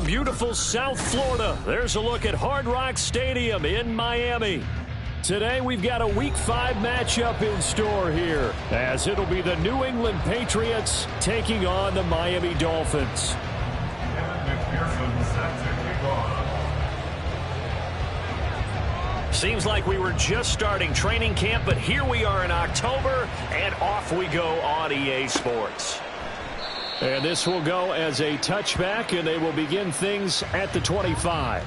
beautiful South Florida, there's a look at Hard Rock Stadium in Miami. Today we've got a Week 5 matchup in store here, as it'll be the New England Patriots taking on the Miami Dolphins. Seems like we were just starting training camp, but here we are in October, and off we go on EA Sports. And this will go as a touchback, and they will begin things at the 25.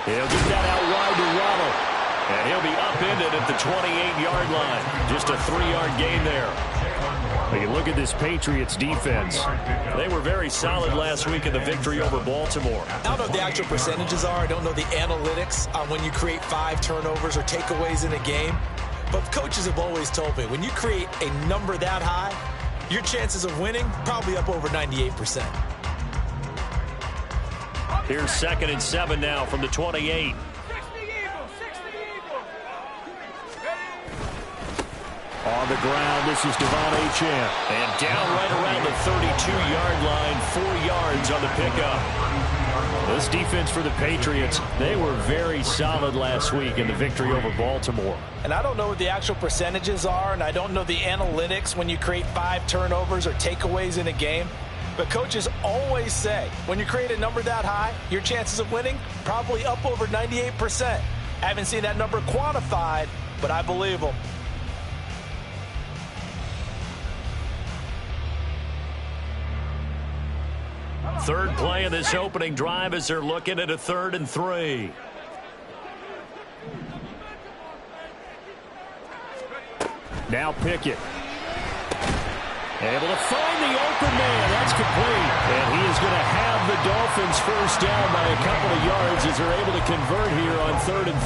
He'll get that out wide to Waddle. And he'll be upended at the 28-yard line. Just a 3-yard gain there. But you look at this Patriots defense. They were very solid last week in the victory over Baltimore. I don't know what the actual percentages are. I don't know the analytics on when you create 5 turnovers or takeaways in a game. But coaches have always told me, when you create a number that high, your chances of winning probably up over 98%. Here's 2nd and 7 now from the 28. On the ground, this is Devon Achane. And down right around the 32-yard line, 4 yards on the pickup. This defense for the Patriots, they were very solid last week in the victory over Baltimore. And I don't know what the actual percentages are, and I don't know the analytics when you create 5 turnovers or takeaways in a game. But coaches always say, when you create a number that high, your chances of winning probably up over 98%. I haven't seen that number quantified, but I believe them. Third play of this opening drive as they're looking at a 3rd and 3. Now Pickett. Able to find the open man. That's complete. And he is going to have the Dolphins first down by a couple of yards as they're able to convert here on 3rd and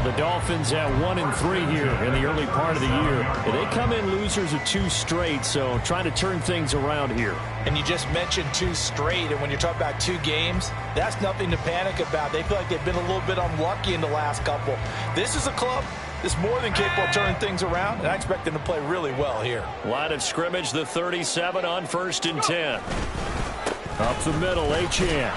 3. The Dolphins at 1 and 3 here in the early part of the year. They come in losers of 2 straight, so trying to turn things around here. And you just mentioned 2 straight, and when you're talking about 2 games, that's nothing to panic about. They feel like they've been a little bit unlucky in the last couple. This is a club that's more than capable of turning things around, and I expect them to play really well here. Line of scrimmage, the 37 on 1st and 10. Up the middle, Achane.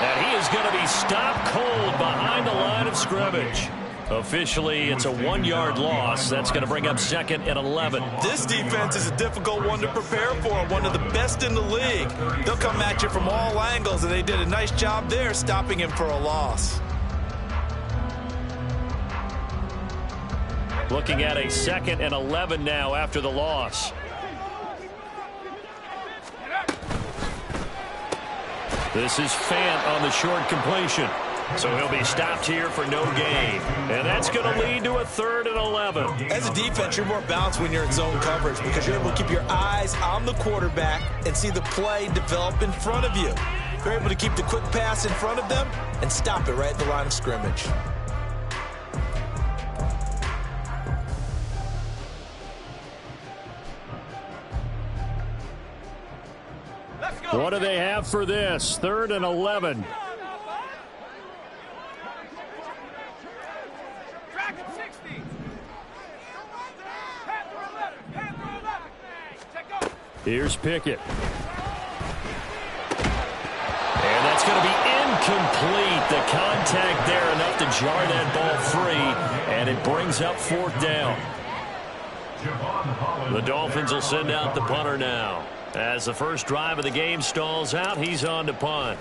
And he is going to be stopped cold behind the line of scrimmage. Officially, it's a 1-yard loss. That's going to bring up 2nd and 11. This defense is a difficult one to prepare for, one of the best in the league. They'll come at you from all angles, and they did a nice job there stopping him for a loss. Looking at a 2nd and 11 now after the loss. This is Fant on the short completion. So he'll be stopped here for no gain. And that's going to lead to a 3rd and 11. As a defense, you're more balanced when you're in zone coverage because you're able to keep your eyes on the quarterback and see the play develop in front of you. You're able to keep the quick pass in front of them and stop it right at the line of scrimmage. What do they have for this? 3rd and 11. Here's Pickett. And that's going to be incomplete. The contact there enough to jar that ball free, and it brings up 4th down. The Dolphins will send out the punter now. As the first drive of the game stalls out, he's on to punt.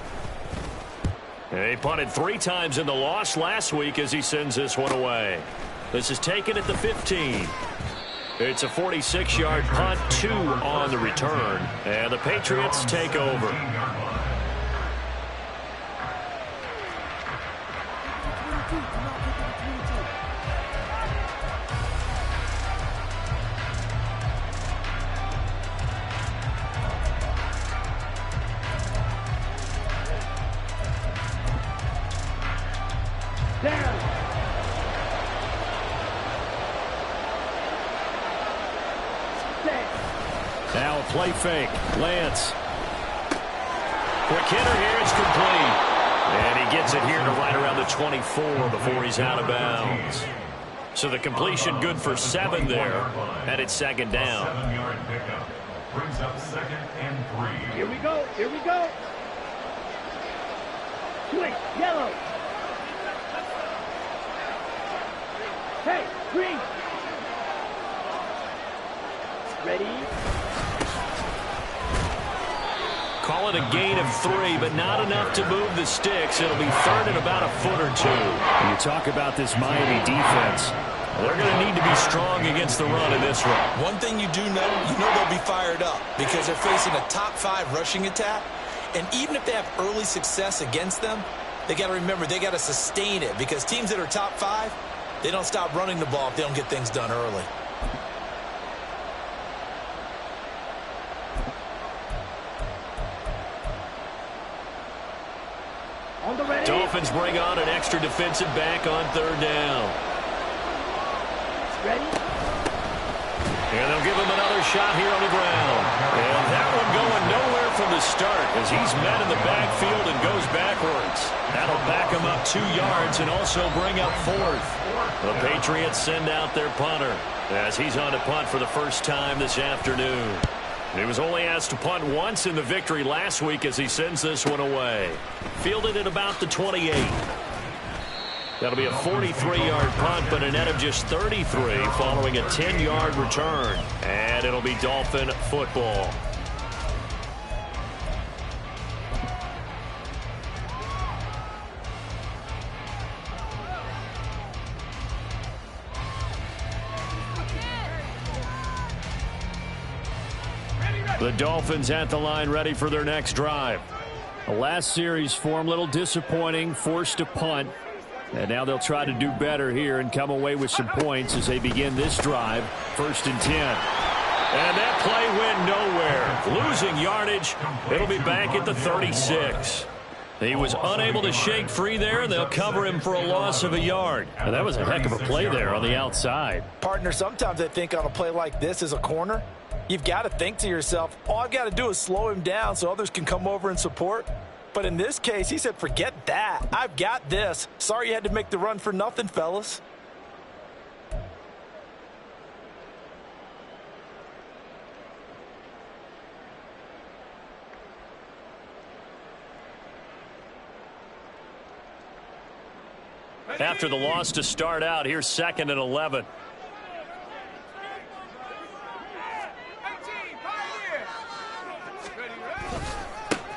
He punted 3 times in the loss last week as he sends this one away. This is taken at the 15. It's a 46-yard punt, 2 on the return, and the Patriots take over. Down. Now a play fake. Lance. Quick hitter here. It's complete. And he gets it here to right around the 24 before he's out of bounds. So the completion good for 7 there. And it's second down. 7-yard pickup. Brings up 2nd and 3. Here we go. Here we go. Switch. Yellow. Hey, green. Ready. Call it a gain of 3, but not enough to move the sticks. It'll be 3rd and about a foot or 2. When you talk about this Miami defense, they're going to need to be strong against the run in this one. One thing you do know, they'll be fired up because they're facing a top 5 rushing attack. And even if they have early success against them, they got to remember they got to sustain it because teams that are top 5, they don't stop running the ball if they don't get things done early. Dolphins bring on an extra defensive back on 3rd down. Ready? And they'll give him another shot here on the ground. And that one going nowhere from the start as he's met in the backfield and goes backwards. That'll back him up 2 yards and also bring up 4th. The Patriots send out their punter as he's on to punt for the first time this afternoon. He was only asked to punt once in the victory last week as he sends this one away. Fielded at about the 28. That'll be a 43-yard punt, but a net of just 33 following a 10-yard return. And it'll be Dolphin football. The Dolphins at the line ready for their next drive. The last series form a little disappointing, forced to punt. And now they'll try to do better here and come away with some points as they begin this drive. 1st and 10. And that play went nowhere. Losing yardage. It'll be back at the 36. He was unable to shake free there, and they'll cover him for a loss of a yard. And that was a heck of a play there on the outside. Partner, sometimes I think on a play like this as a corner, you've got to think to yourself, all I've got to do is slow him down so others can come over and support. But in this case, he said, forget that. I've got this. Sorry you had to make the run for nothing, fellas. After the loss to start out, here's 2nd and 11.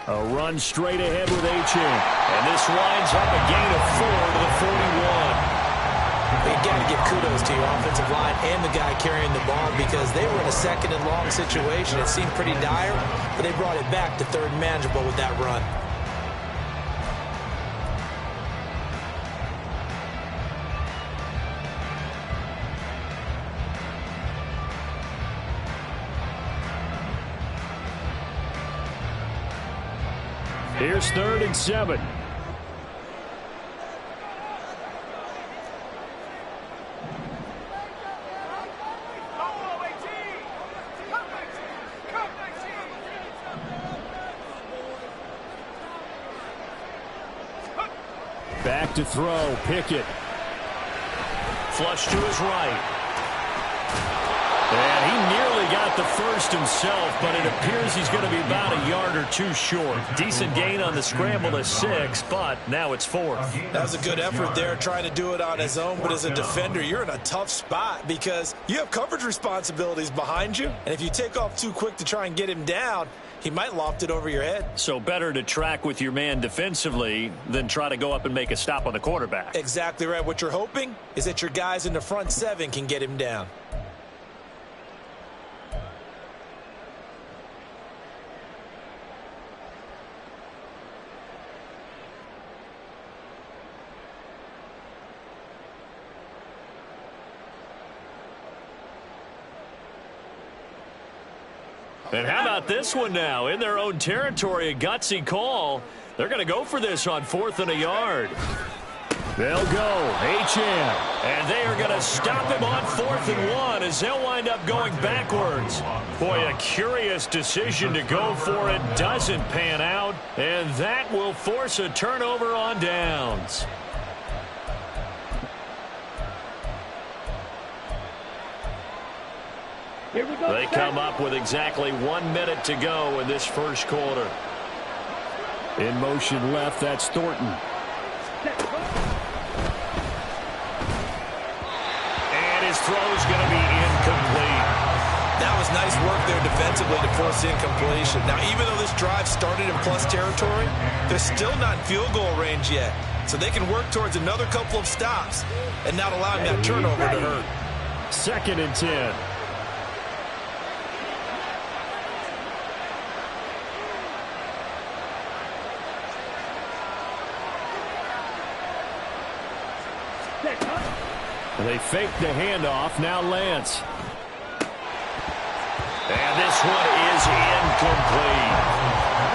A run straight ahead with Achane. And this winds up a gain of 4 to the 41. You got to give kudos to your offensive line and the guy carrying the ball because they were in a 2nd and long situation. It seemed pretty dire, but they brought it back to 3rd and manageable with that run. Here's 3rd and 7. Back to throw. Pickett. Flush to his right. And he nearly got the first himself, but it appears he's going to be about a yard or 2 short. Decent gain on the scramble to 6, but now it's 4th. That was a good effort there trying to do it on his own, but as a defender, you're in a tough spot because you have coverage responsibilities behind you, and if you take off too quick to try and get him down, he might loft it over your head. So better to track with your man defensively than try to go up and make a stop on the quarterback. Exactly right. What you're hoping is that your guys in the front 7 can get him down. And how about this one now? In their own territory, a gutsy call. They're going to go for this on 4th and a yard. They'll go HM. And they are going to stop him on 4th and 1 as they'll wind up going backwards. Boy, a curious decision to go for it. Doesn't pan out. And that will force a turnover on downs. Here we go. They come up with exactly 1 minute to go in this first quarter. In motion left, that's Thornton. And his throw's going to be incomplete. That was nice work there defensively to force incompletion. Now, even though this drive started in plus territory, they're still not in field goal range yet. So they can work towards another couple of stops and not allowing that turnover to hurt. 2nd and 10. They fake the handoff. Now Lance. And this one is incomplete.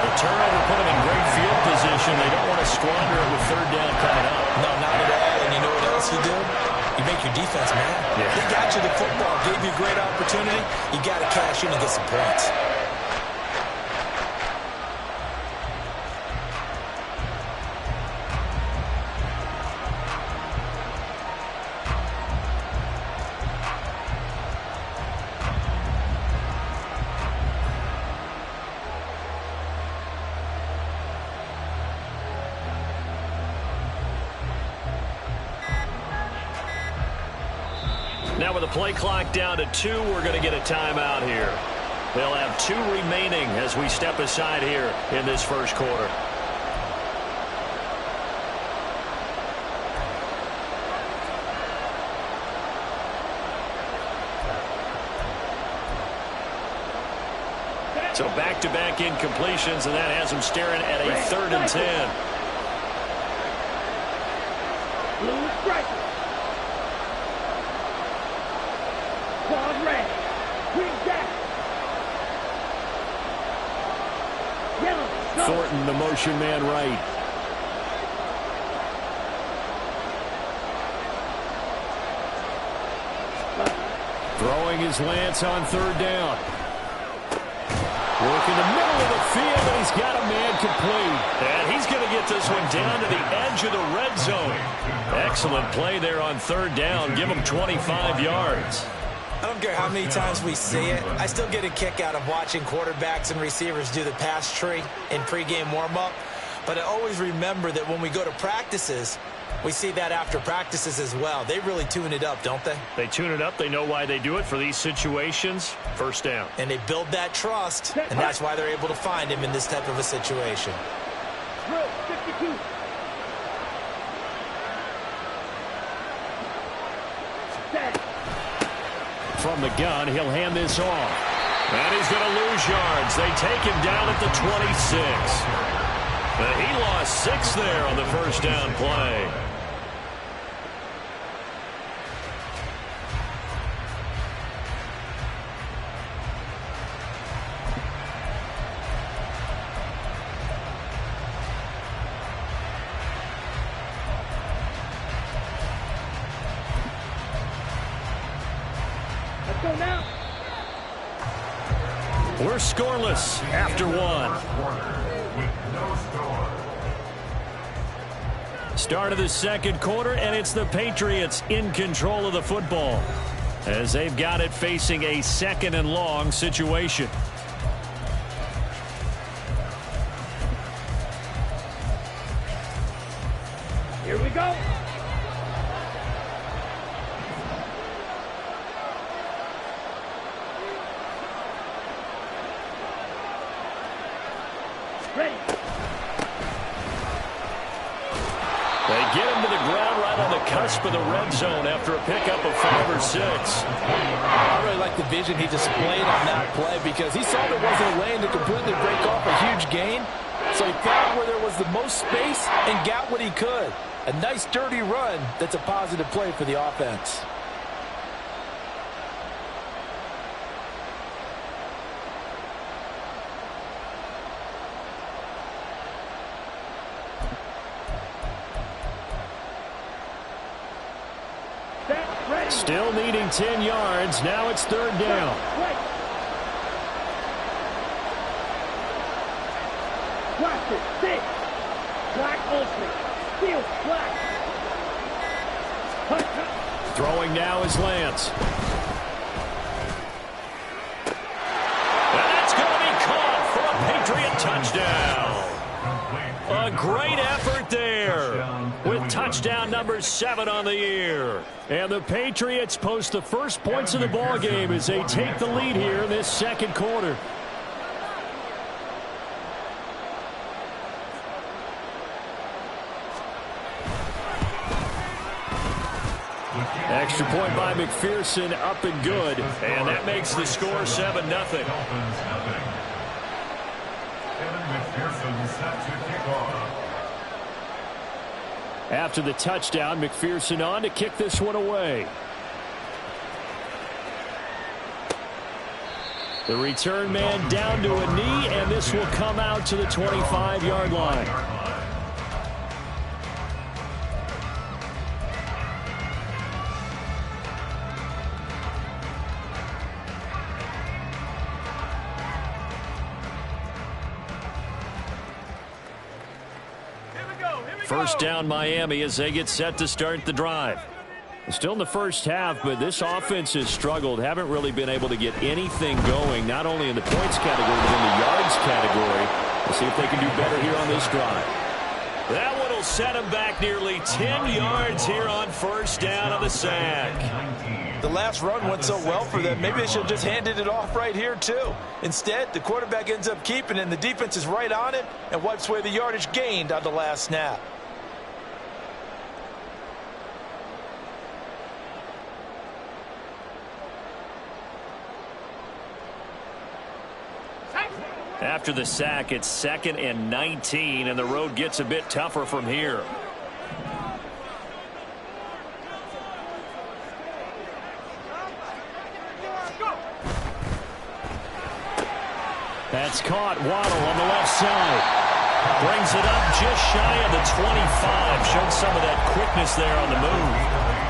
The turnover put them in great field position. They don't want to squander it with 3rd down coming up. No, not at all. And you know what else you do? You make your defense mad. Yeah. They got you the football, gave you a great opportunity. You got to cash in and get some points. Now with the play clock down to 2, we're going to get a timeout here. They'll have 2 remaining as we step aside here in this first quarter. So back-to-back incompletions, and that has them staring at a 3rd and 10. Blue striker. Quad red. Green jacket. Yellow. Go. Thornton, the motion man right. Throwing his Lance on 3rd down. Work in the middle of the field, and he's got a man complete. And he's going to get this one down to the edge of the red zone. Excellent play there on 3rd down. Give him 25 yards. I don't care how many times we see it. I still get a kick out of watching quarterbacks and receivers do the pass tree in pregame warm-up. But I always remember that when we go to practices, we see that after practices as well. They really tune it up, don't they? They tune it up. They know why they do it for these situations. 1st down. And they build that trust, and that's why they're able to find him in this type of a situation. Drill 52. Set. From the gun, he'll hand this off. And he's going to lose yards. They take him down at the 26. He lost 6 there on the 1st down play. Let's go now. We're scoreless after 1. Start of the 2nd quarter, and it's the Patriots in control of the football as they've got it facing a 2nd and long situation. Here we go. Ready. They get him to the ground right on the cusp of the red zone after a pickup of 5 or 6. I really like the vision he displayed on that play because he saw there wasn't a lane to completely break off a huge gain. So he found where there was the most space and got what he could. A nice dirty run that's a positive play for the offense. Still needing 10 yards. Now it's third down. Right. Blast it. Six. Black ultimate. Steel black. Throwing now is Lance. And that's going to be caught for a Patriot touchdown. A great effort there with touchdown number 7 on the year. And the Patriots post the first points of the ball game as they take the lead here in this second quarter. Extra point by McPherson, up and good. And that makes the score 7-0. After the touchdown, McPherson on to kick this one away. The return man down to a knee, and this will come out to the 25-yard line. First down Miami as they get set to start the drive. Still in the first half, but this offense has struggled. Haven't really been able to get anything going, not only in the points category, but in the yards category. We'll see if they can do better here on this drive. That one will set them back nearly 10 yards here on first down of the sack. The last run went so well for them, maybe they should have just handed it off right here, too. Instead, the quarterback ends up keeping it, and the defense is right on it and wipes away the yardage gained on the last snap. After the sack, it's 2nd and 19, and the road gets a bit tougher from here. That's caught. Waddle on the left side. Brings it up just shy of the 25. Showed some of that quickness there on the move.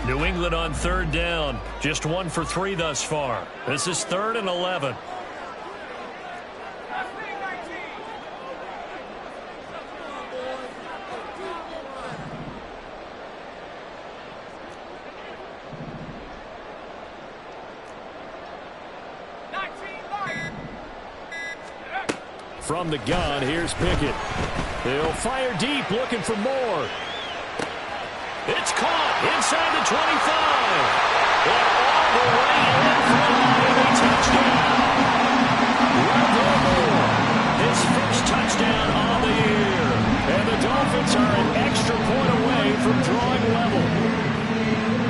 New England on third down. Just 1 for 3 thus far. This is 3rd and 11. From the gun, here's Pickett. He'll fire deep, looking for more. It's caught inside the 25. And all the way in for a Miami touchdown. Rondell Moore, his first touchdown on the year. And the Dolphins are an extra point away from drawing level.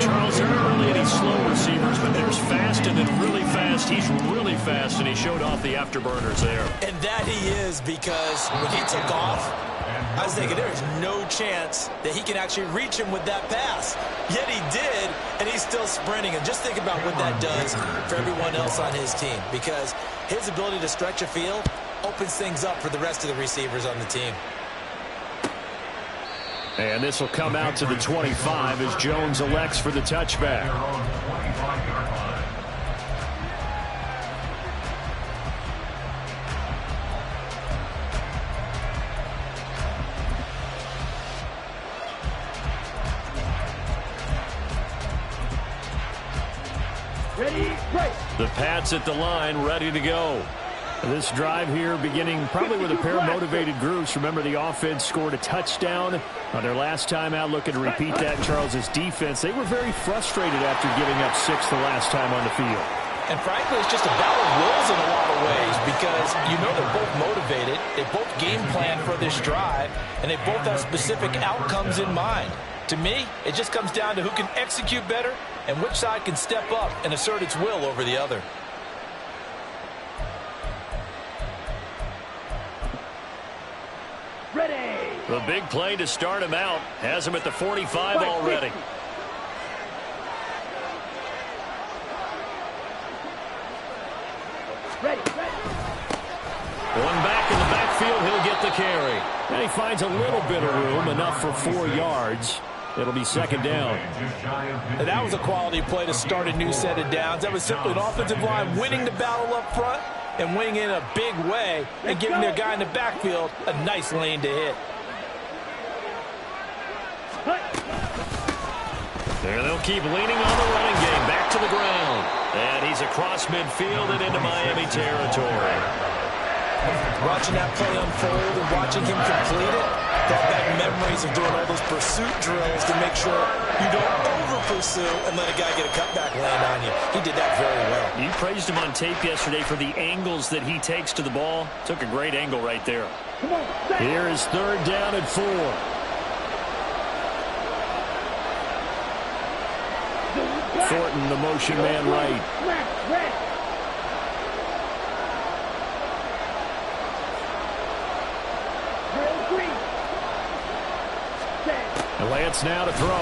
Charles, there aren't really any slow receivers, but there's fast and then really fast. He's really fast, and he showed off the afterburners there. And that he is, because when he took off, I was thinking there is no chance that he can actually reach him with that pass. Yet he did, and he's still sprinting. And just think about what that does for everyone else on his team, because his ability to stretch a field opens things up for the rest of the receivers on the team. And this will come out to the 25 as Jones elects for the touchback. Ready, right. The Pats at the line, ready to go. This drive here beginning probably with a pair of motivated groups. Remember, the offense scored a touchdown on their last time out. Looking to repeat that in Charles's defense. They were very frustrated after giving up 6 the last time on the field. And frankly, it's just a battle of wills in a lot of ways, because you know they're both motivated. They both game plan for this drive, and they both have specific outcomes in mind. To me, it just comes down to who can execute better and which side can step up and assert its will over the other. Ready. The big play to start him out has him at the 45 already. Ready. One back in the backfield, he'll get the carry. And he finds a little bit of room, enough for 4 yards. It'll be second down. And that was a quality play to start a new set of downs. That was simply an offensive line winning the battle up front and winning in a big way and giving their guy in the backfield a nice lane to hit. There they'll keep leaning on the running game. Back to the ground. And he's across midfield and into Miami territory. Watching that play unfold and watching him complete it brought back memories of doing all those pursuit drills to make sure you don't over-pursue and let a guy get a cutback land on you. He did that very well. You praised him on tape yesterday for the angles that he takes to the ball. Took a great angle right there. Come on. Here is third down and 4. Thornton, the motion man right. Red. Drill green. Set. And Lance now to throw. Oh,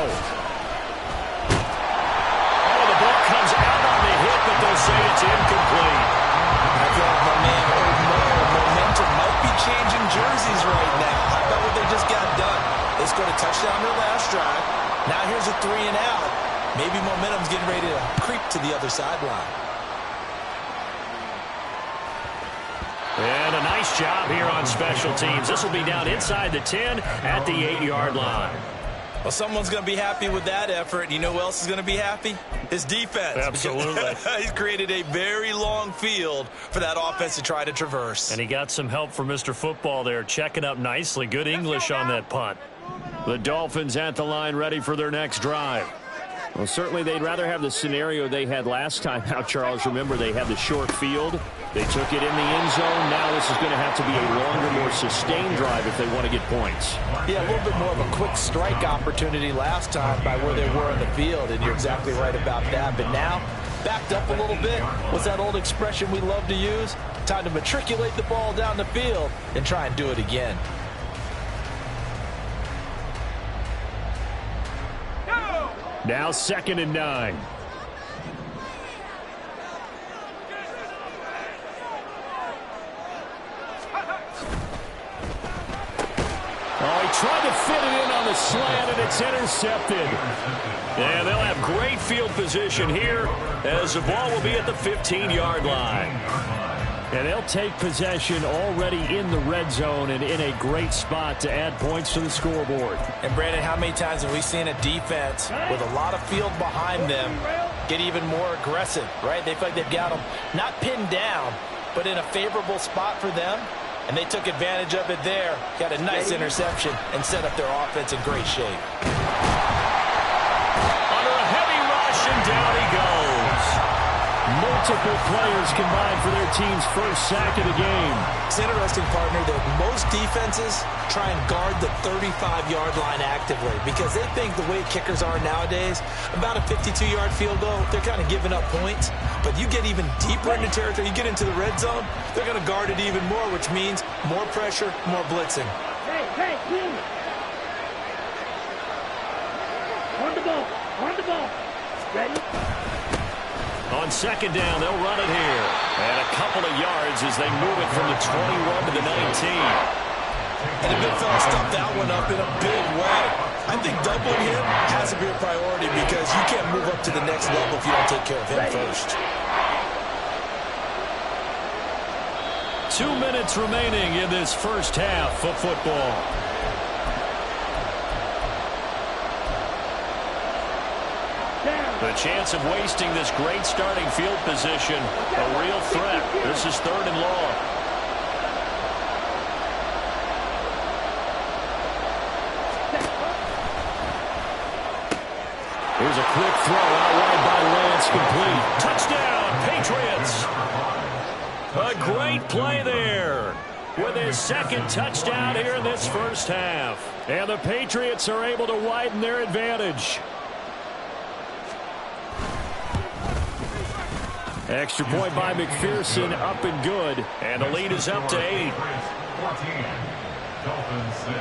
the ball comes out on the hit, but they'll say it's incomplete. I feel like my man momentum might be changing jerseys right now. How about what they just got done? They scored a touchdown their last drive. Now here's a 3 and out. Maybe momentum's getting ready to creep to the other sideline. And a nice job here on special teams. This will be down inside the 10 at the 8-yard line. Well, someone's going to be happy with that effort. You know who else is going to be happy? His defense. Absolutely. He's created a very long field for that offense to try to traverse. And he got some help from Mr. Football there, checking up nicely. Good English on that punt. The Dolphins at the line ready for their next drive. Well, certainly they'd rather have the scenario they had last time out, Charles. Remember, they had the short field. They took it in the end zone. Now this is going to have to be a longer, more sustained drive if they want to get points. Yeah, a little bit more of a quick strike opportunity last time by where they were in the field, and you're exactly right about that. But now, backed up a little bit. What's that old expression we love to use? Time to matriculate the ball down the field and try and do it again. Now 2nd and 9. Oh, he tried to fit it in on the slant, and it's intercepted. Yeah, they'll have great field position here as the ball will be at the 15-yard line. And they'll take possession already in the red zone and in a great spot to add points to the scoreboard. And, Brandon, how many times have we seen a defense with a lot of field behind them get even more aggressive, right? They feel like they've got them not pinned down, but in a favorable spot for them. And they took advantage of it there, got a nice interception, and set up their offense in great shape. Under a heavy rush, and down he goes. Multiple players combined for their team's first sack of the game. It's interesting, partner, that most defenses try and guard the 35-yard line actively because they think the way kickers are nowadays, about a 52-yard field goal, they're kind of giving up points. But you get even deeper into territory, you get into the red zone, they're going to guard it even more, which means more pressure, more blitzing. Hey, clean. On the ball. Ready? On 2nd down, they'll run it here. And a couple of yards as they move it from the 21 to the 19. And the big fella stuffed that one up in a big way. I think doubling him has to be a priority because you can't move up to the next level if you don't take care of him first. 2 minutes remaining in this first half of football. The chance of wasting this great starting field position, a real threat. This is 3rd and long. Here's a quick throw out wide by Lance, complete. Touchdown, Patriots. A great play there with his 2nd touchdown here in this first half. And the Patriots are able to widen their advantage. Extra point by McPherson, up and good. And the lead is up to 8. Dolphins 6.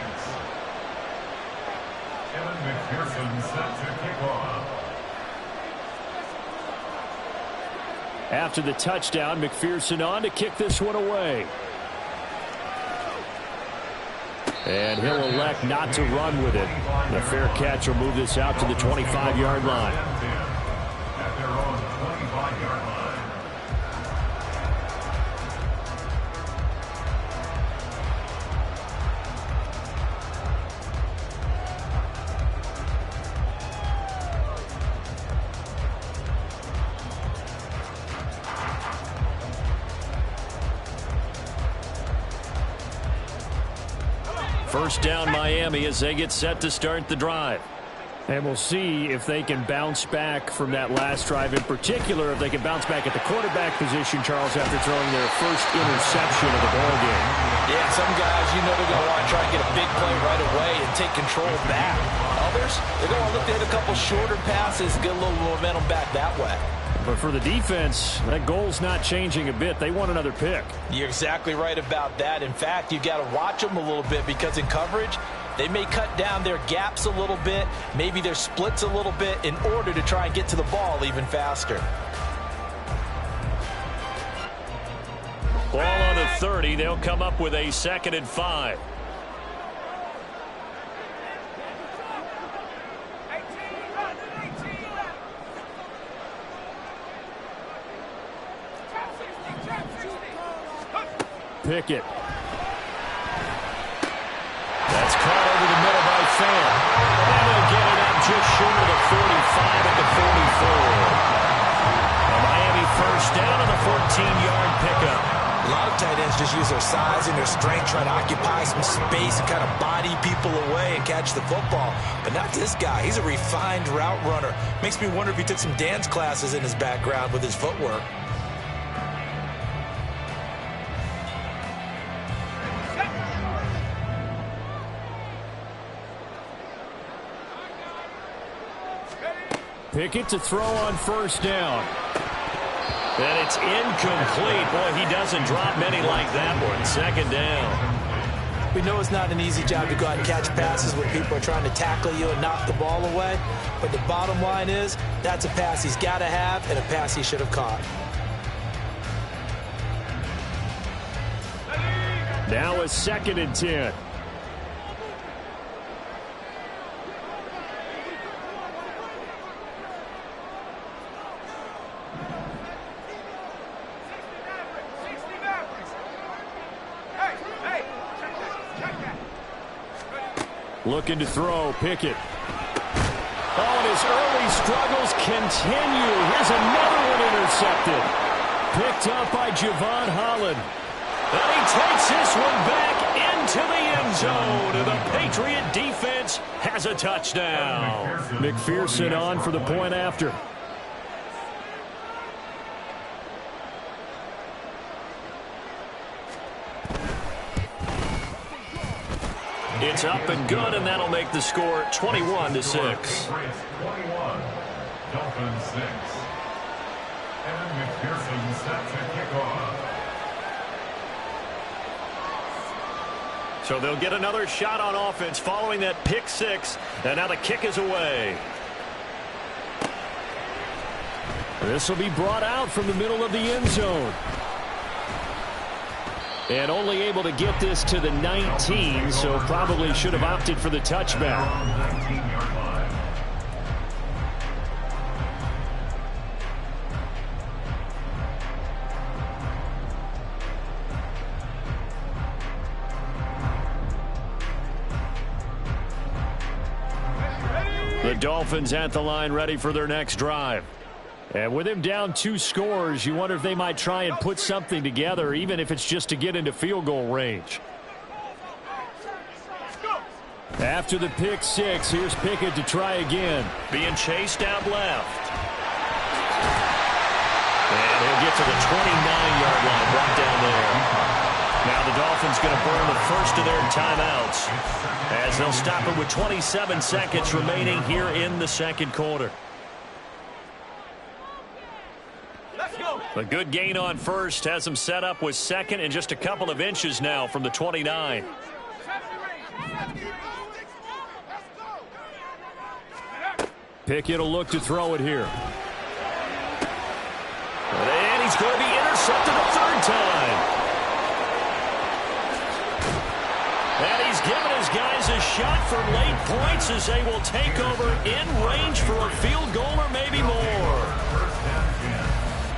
Kevin McPherson set to kick off. After the touchdown, McPherson on to kick this one away. And he'll elect not to run with it. The fair catch will move this out to the 25-yard line. At their own 25-yard line. First down Miami as they get set to start the drive. And we'll see if they can bounce back from that last drive. In particular, if they can bounce back at the quarterback position, Charles, after throwing their first interception of the ball game. Yeah, some guys, you know they're going to want to try and get a big play right away and take control back. Others, they're going to look to hit a couple shorter passes, get a little momentum back that way. But for the defense, that goal's not changing a bit. They want another pick. You're exactly right about that. In fact, you've got to watch them a little bit because in coverage, they may cut down their gaps a little bit, maybe their splits a little bit in order to try and get to the ball even faster. Ball on the 30. They'll come up with a 2nd and 5. Pickett. That's caught over the middle by Fan. And they'll get it up just short of the 45 at the 44. A Miami first down on the 14-yard pickup. A lot of tight ends just use their size and their strength, trying to occupy some space and kind of body people away and catch the football. But not this guy. He's a refined route runner. Makes me wonder if he took some dance classes in his background with his footwork. Pickett to throw on first down. And it's incomplete. Boy, he doesn't drop many like that one. 2nd down. We know it's not an easy job to go out and catch passes when people are trying to tackle you and knock the ball away. But the bottom line is, that's a pass he's got to have and a pass he should have caught. Now a 2nd and 10. Looking to throw, Pickett. Oh, and his early struggles continue. Here's another one intercepted. Picked up by Javon Holland. And he takes this one back into the end zone. And the Patriot defense has a touchdown. McPherson on for the point after. It's up and good, and that'll make the score 21-6. 21. Dolphins 6. Kevin McPherson set to kick off. So they'll get another shot on offense following that pick 6, and now the kick is away. This will be brought out from the middle of the end zone. And only able to get this to the 19, so probably should have opted for the touchback. 19-yard line. The Dolphins at the line ready for their next drive. And with him down 2 scores, you wonder if they might try and put something together, even if it's just to get into field goal range. After the pick 6, here's Pickett to try again. Being chased out left. And he'll get to the 29-yard line, brought down there. Now the Dolphins going to burn the first of their timeouts as they'll stop it with 27 seconds remaining here in the second quarter. A good gain on first has them set up with 2nd and just a couple of inches now from the 29. Pickett will look to throw it here. And he's going to be intercepted a third time. And he's given his guys a shot for late points as they will take over in range for a field goal or maybe more. First down again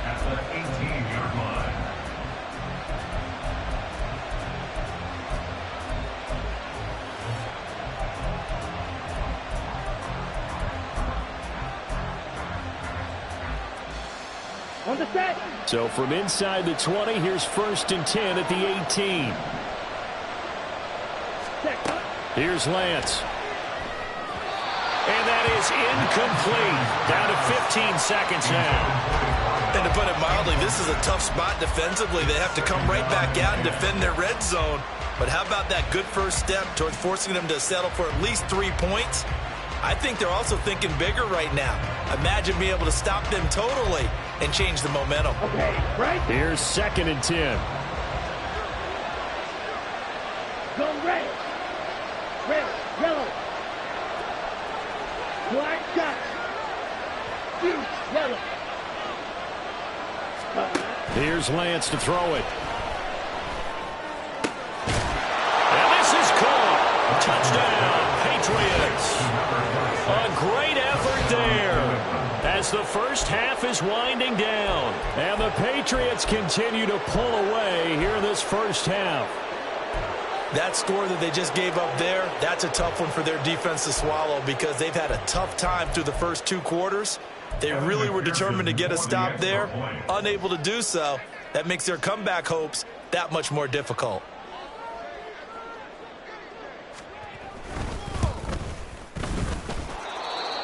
at the 18-yard line. On the set. So from inside the 20, here's 1st and 10 at the 18. Set. Here's Lance. And that is incomplete. Down to 15 seconds now. And to put it mildly, this is a tough spot defensively. They have to come right back out and defend their red zone. But how about that good first step towards forcing them to settle for at least 3 points? I think they're also thinking bigger right now. Imagine being able to stop them totally and change the momentum. Okay, right. Here's 2nd and 10. Go red. Red, yellow. Black shot. Blue, yellow. Here's Lance to throw it. And this is caught. Touchdown, Patriots. A great effort there as the first half is winding down. And the Patriots continue to pull away here in this first half. That score that they just gave up there, that's a tough one for their defense to swallow because they've had a tough time through the first 2 quarters. They really were determined to get a stop there, unable to do so. That makes their comeback hopes that much more difficult.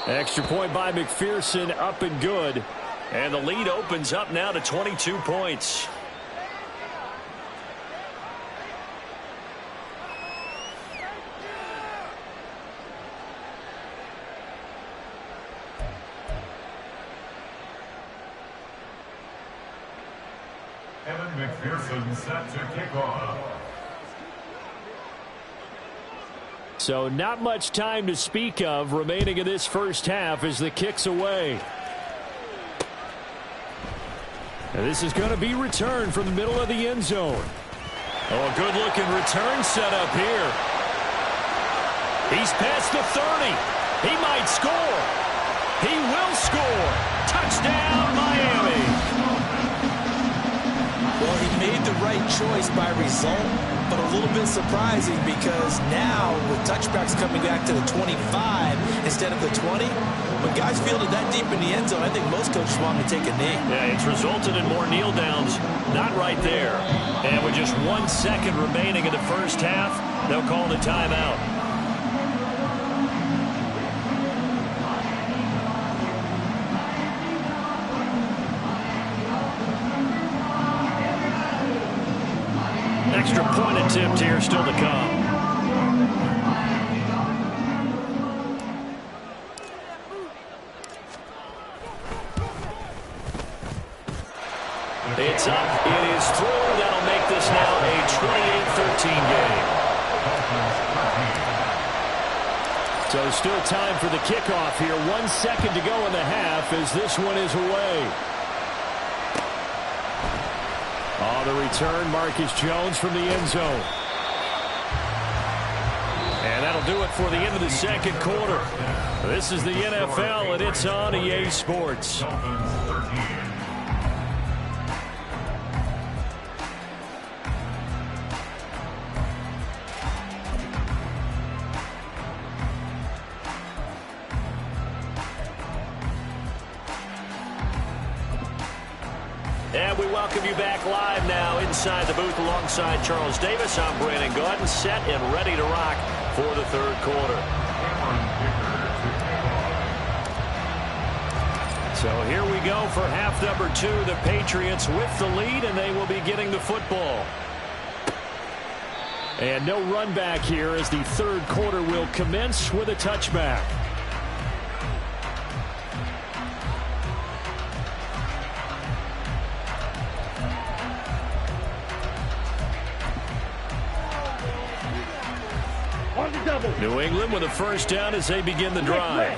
Extra point by McPherson, up and good. And the lead opens up now to 22 points. Evan McPherson set to kick off. So not much time to speak of remaining in this first half as the kick's away. And this is going to be returned from the middle of the end zone. Oh, a good-looking return set up here. He's past the 30. He might score. He will score. Touchdown, Miami. Well, he made the right choice by result, but a little bit surprising because now with touchbacks coming back to the 25 instead of the 20, when guys fielded that deep in the end zone, I think most coaches want to take a knee. Yeah, it's resulted in more kneel downs. Not right there. And with just 1 second remaining in the first half, they'll call the timeout. Extra point attempt here still to come. It's up. It is through. That'll make this now a 28-13 game. So still time for the kickoff here. 1 second to go in the half as this one is away. On the return, Marcus Jones from the end zone. And that'll do it for the end of the second quarter. This is the NFL, and it's on EA Sports. And we welcome you back live now inside the booth alongside Charles Davis. I'm Brandon Gaudin, set and ready to rock for the third quarter. So here we go for half number 2. The Patriots with the lead, and they will be getting the football. And no run back here as the third quarter will commence with a touchback. On the double. New England with a first down as they begin the drive.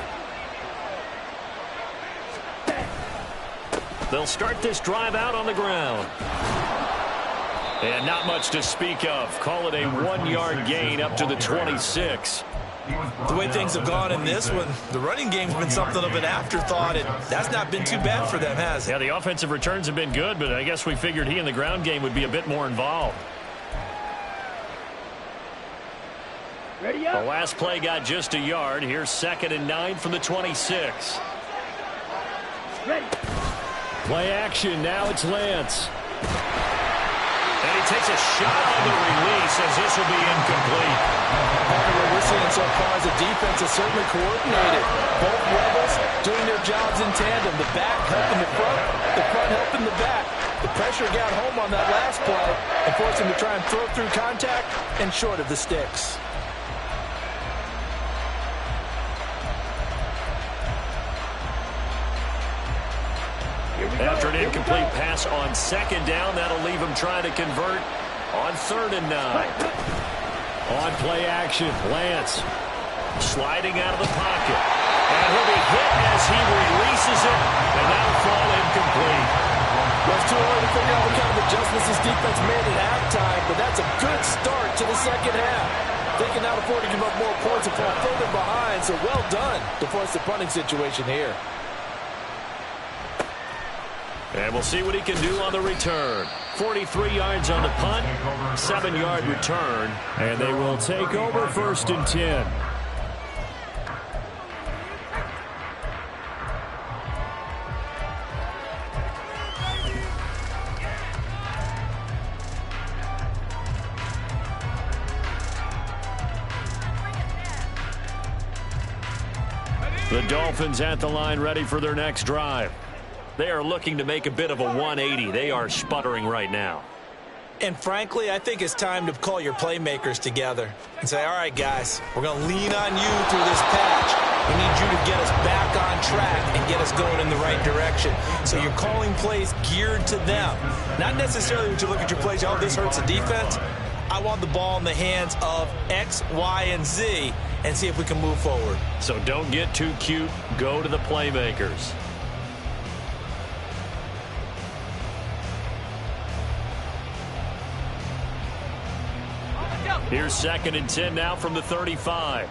They'll start this drive out on the ground. And not much to speak of. Call it a 1-yard gain up to the 26. The way things have gone in this one, the running game's been something of an afterthought, and that's not been too bad for them, has it? Yeah, the offensive returns have been good, but I guess we figured he in the ground game would be a bit more involved. Ready up. The last play got just a yard. Here's 2nd and 9 from the 26. Ready. Play action. Now it's Lance. And he takes a shot on the release as this will be incomplete. What we're seeing so far is the defense is certainly coordinated. Both levels doing their jobs in tandem. The back helping the front helping the back. The pressure got home on that last play and forced him to try and throw through contact and short of the sticks. After an incomplete pass on 2nd down, that'll leave him trying to convert on 3rd and 9. On play action, Lance sliding out of the pocket. And he'll be hit as he releases it, and that'll fall incomplete. Well, it's too early to figure out what kind of adjustments this defense made at halftime, but that's a good start to the second half. They can now afford to give up more points and fall further behind, so well done to force the punting situation here. And we'll see what he can do on the return. 43 yards on the punt, 7-yard return, and they will take over 1st and 10. The Dolphins at the line, ready for their next drive. They are looking to make a bit of a 180. They are sputtering right now. And frankly, I think it's time to call your playmakers together and say, all right, guys, we're going to lean on you through this patch. We need you to get us back on track and get us going in the right direction. So you're calling plays geared to them. Not necessarily when you look at your plays, oh, this hurts the defense. I want the ball in the hands of X, Y, and Z and see if we can move forward. So don't get too cute. Go to the playmakers. Here's 2nd and 10 now from the 35.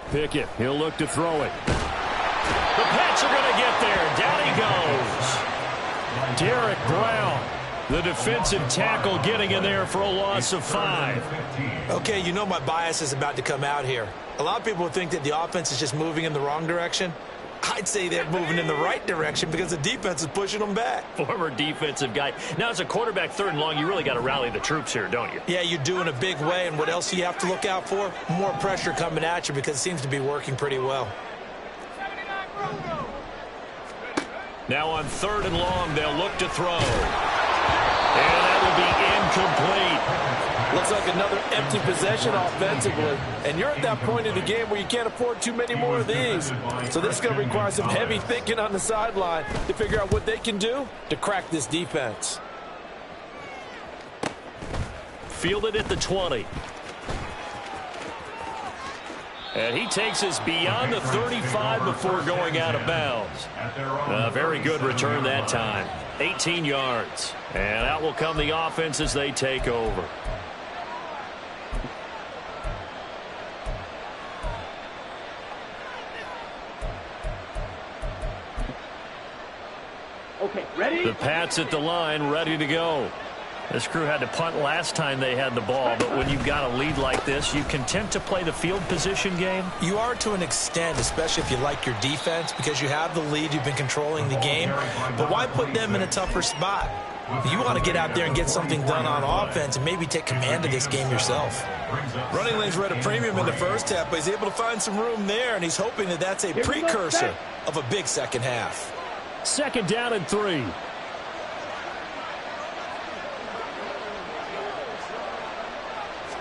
Pickett, he'll look to throw it. The Pats are going to get there. Down he goes. Derek Brown, the defensive tackle, getting in there for a loss of 5. Okay, you know my bias is about to come out here. A lot of people think that the offense is just moving in the wrong direction. I'd say they're moving in the right direction because the defense is pushing them back. Former defensive guy. Now, as a quarterback 3rd and long, you really got to rally the troops here, don't you? Yeah, you do in a big way. And what else do you have to look out for? More pressure coming at you because it seems to be working pretty well. Now on 3rd and long, they'll look to throw. And that will be incomplete. Looks like another empty possession offensively. And you're at that point in the game where you can't afford too many more of these. So this is going to require some heavy thinking on the sideline to figure out what they can do to crack this defense. Fielded at the 20. And he takes us beyond the 35 before going out of bounds. A very good return that time. 18 yards. And out will come the offense as they take over. Okay, ready? The Pats at the line, ready to go. This crew had to punt last time they had the ball, but when you've got a lead like this, you content to play the field position game? You are to an extent, especially if you like your defense, because you have the lead, you've been controlling the game. But why put them in a tougher spot? You want to get out there and get something done on offense and maybe take command of this game yourself. Running lanes were at a premium in the first half, but he's able to find some room there, and he's hoping that that's a precursor of a big second half. 2nd down and 3.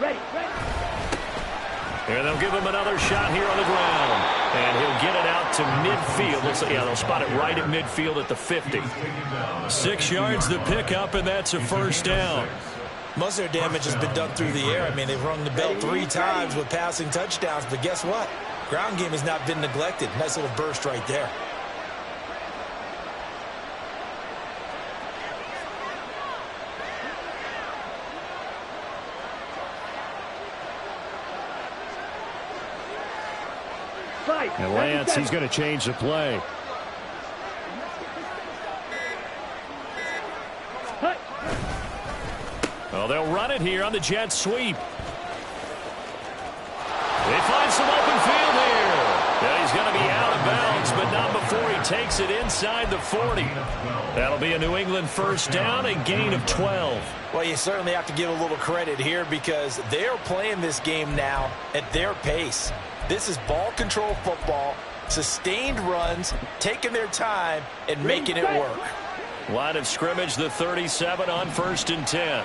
Ready. And they'll give him another shot here on the ground. And he'll get it out to midfield. Looks like, yeah, they'll spot it right at midfield at the 50. 6 yards the pickup, and that's a first down. Most of their damage has been done through the air. I mean, they've rung the bell 3 times with passing touchdowns, but guess what? Ground game has not been neglected. Nice little burst right there. And Lance, he's going to change the play. Well, they'll run it here on the jet sweep. They find some open field here. Yeah, he's going to be out of bounds, but not before he takes it inside the 40. That'll be a New England first down, a gain of 12. Well, you certainly have to give a little credit here because they're playing this game now at their pace. This is ball control football, sustained runs, taking their time, and making it work. Line of scrimmage, the 37 on 1st and 10.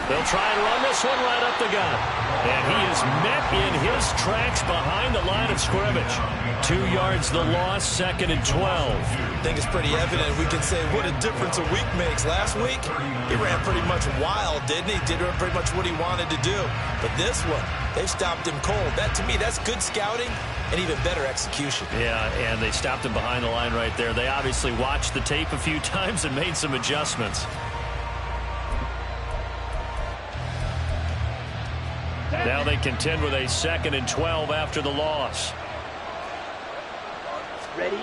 They'll try and run this one right up the gut. And he is met in his tracks behind the line of scrimmage. 2 yards the loss, 2nd and 12. I think it's pretty evident. We can say what a difference a week makes. Last week, he ran pretty much wild, didn't he? Did pretty much what he wanted to do. But this one, they stopped him cold. That, to me, that's good scouting and even better execution. Yeah, and they stopped him behind the line right there. They obviously watched the tape a few times and made some adjustments. Now they contend with a 2nd and 12 after the loss. Ready?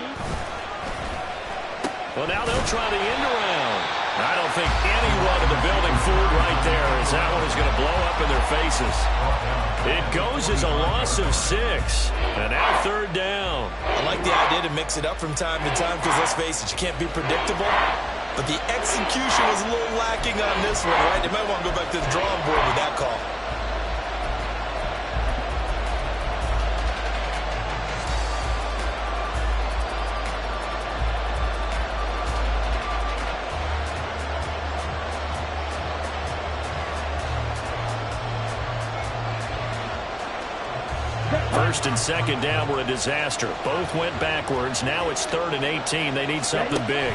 Well, now they'll try the end around. I don't think anyone in the building fooled right there, as that one is going to blow up in their faces. It goes as a loss of 6. And now 3rd down. I like the idea to mix it up from time to time because, let's face it, you can't be predictable. But the execution was a little lacking on this one, right? They might want to go back to the drawing board with that call. First and 2nd down were a disaster. Both went backwards. Now it's 3rd and 18. They need something big.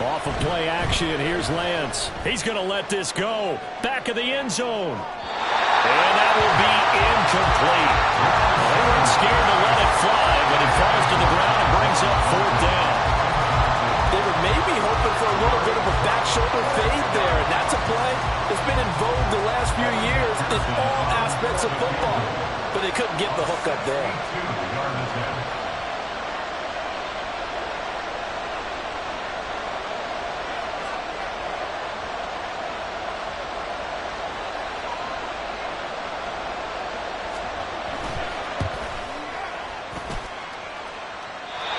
Off of play action, here's Lance. He's going to let this go. Back of the end zone. And that will be incomplete. They weren't scared to let it fly, but it falls to the ground and brings up 4th down. They were maybe hoping for a little bit of a back shoulder fade there, and that's a play that's been in vogue the last few years in all aspects of football. But they couldn't get the hook up there.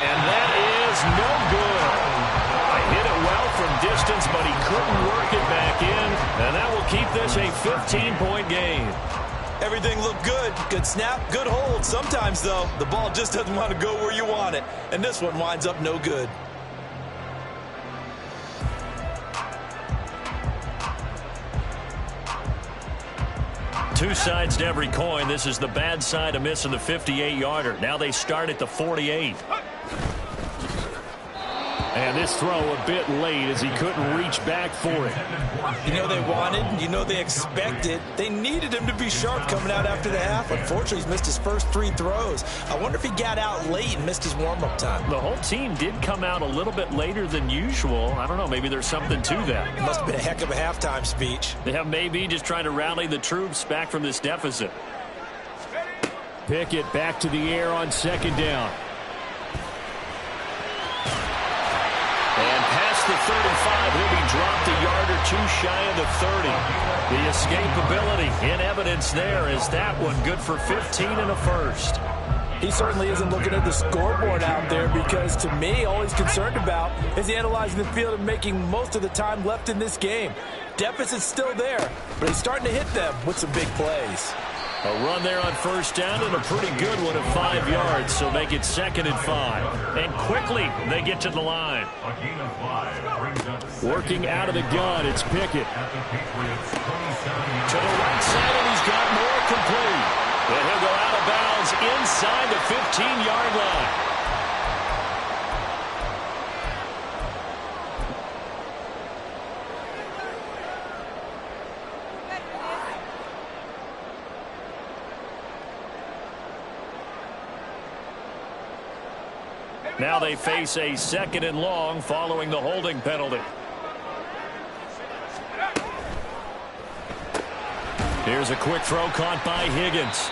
And that is no good. Hit it well from distance, but he couldn't work it back in. And that will keep this a 15-point game. Everything looked good. Good snap, good hold. Sometimes, though, the ball just doesn't want to go where you want it. And this one winds up no good. Two sides to every coin. This is the bad side of missing the 58-yarder. Now they start at the 48. And this throw a bit late as he couldn't reach back for it. You know they wanted, you know they expected. They needed him to be sharp coming out after the half. Unfortunately, he's missed his first 3 throws. I wonder if he got out late and missed his warm-up time. The whole team did come out a little bit later than usual. I don't know, maybe there's something to that. It must have been a heck of a halftime speech. Yeah, maybe just trying to rally the troops back from this deficit. Pickett back to the air on 2nd down. And past the 35, he'll be dropped a yard or 2 shy of the 30. The escapability in evidence there is that one good for 15 and a first. He certainly isn't looking at the scoreboard out there because, to me, all he's concerned about is analyzing the field and making most of the time left in this game. Deficit's still there, but he's starting to hit them with some big plays. A run there on 1st down and a pretty good one of 5 yards, so make it 2nd and 5. And quickly, they get to the line. Working out of the gun, it's Pickett. To the right side, and he's got more complete. And he'll go out is inside the 15-yard line. Now they face a 2nd and long following the holding penalty. Here's a quick throw caught by Higgins.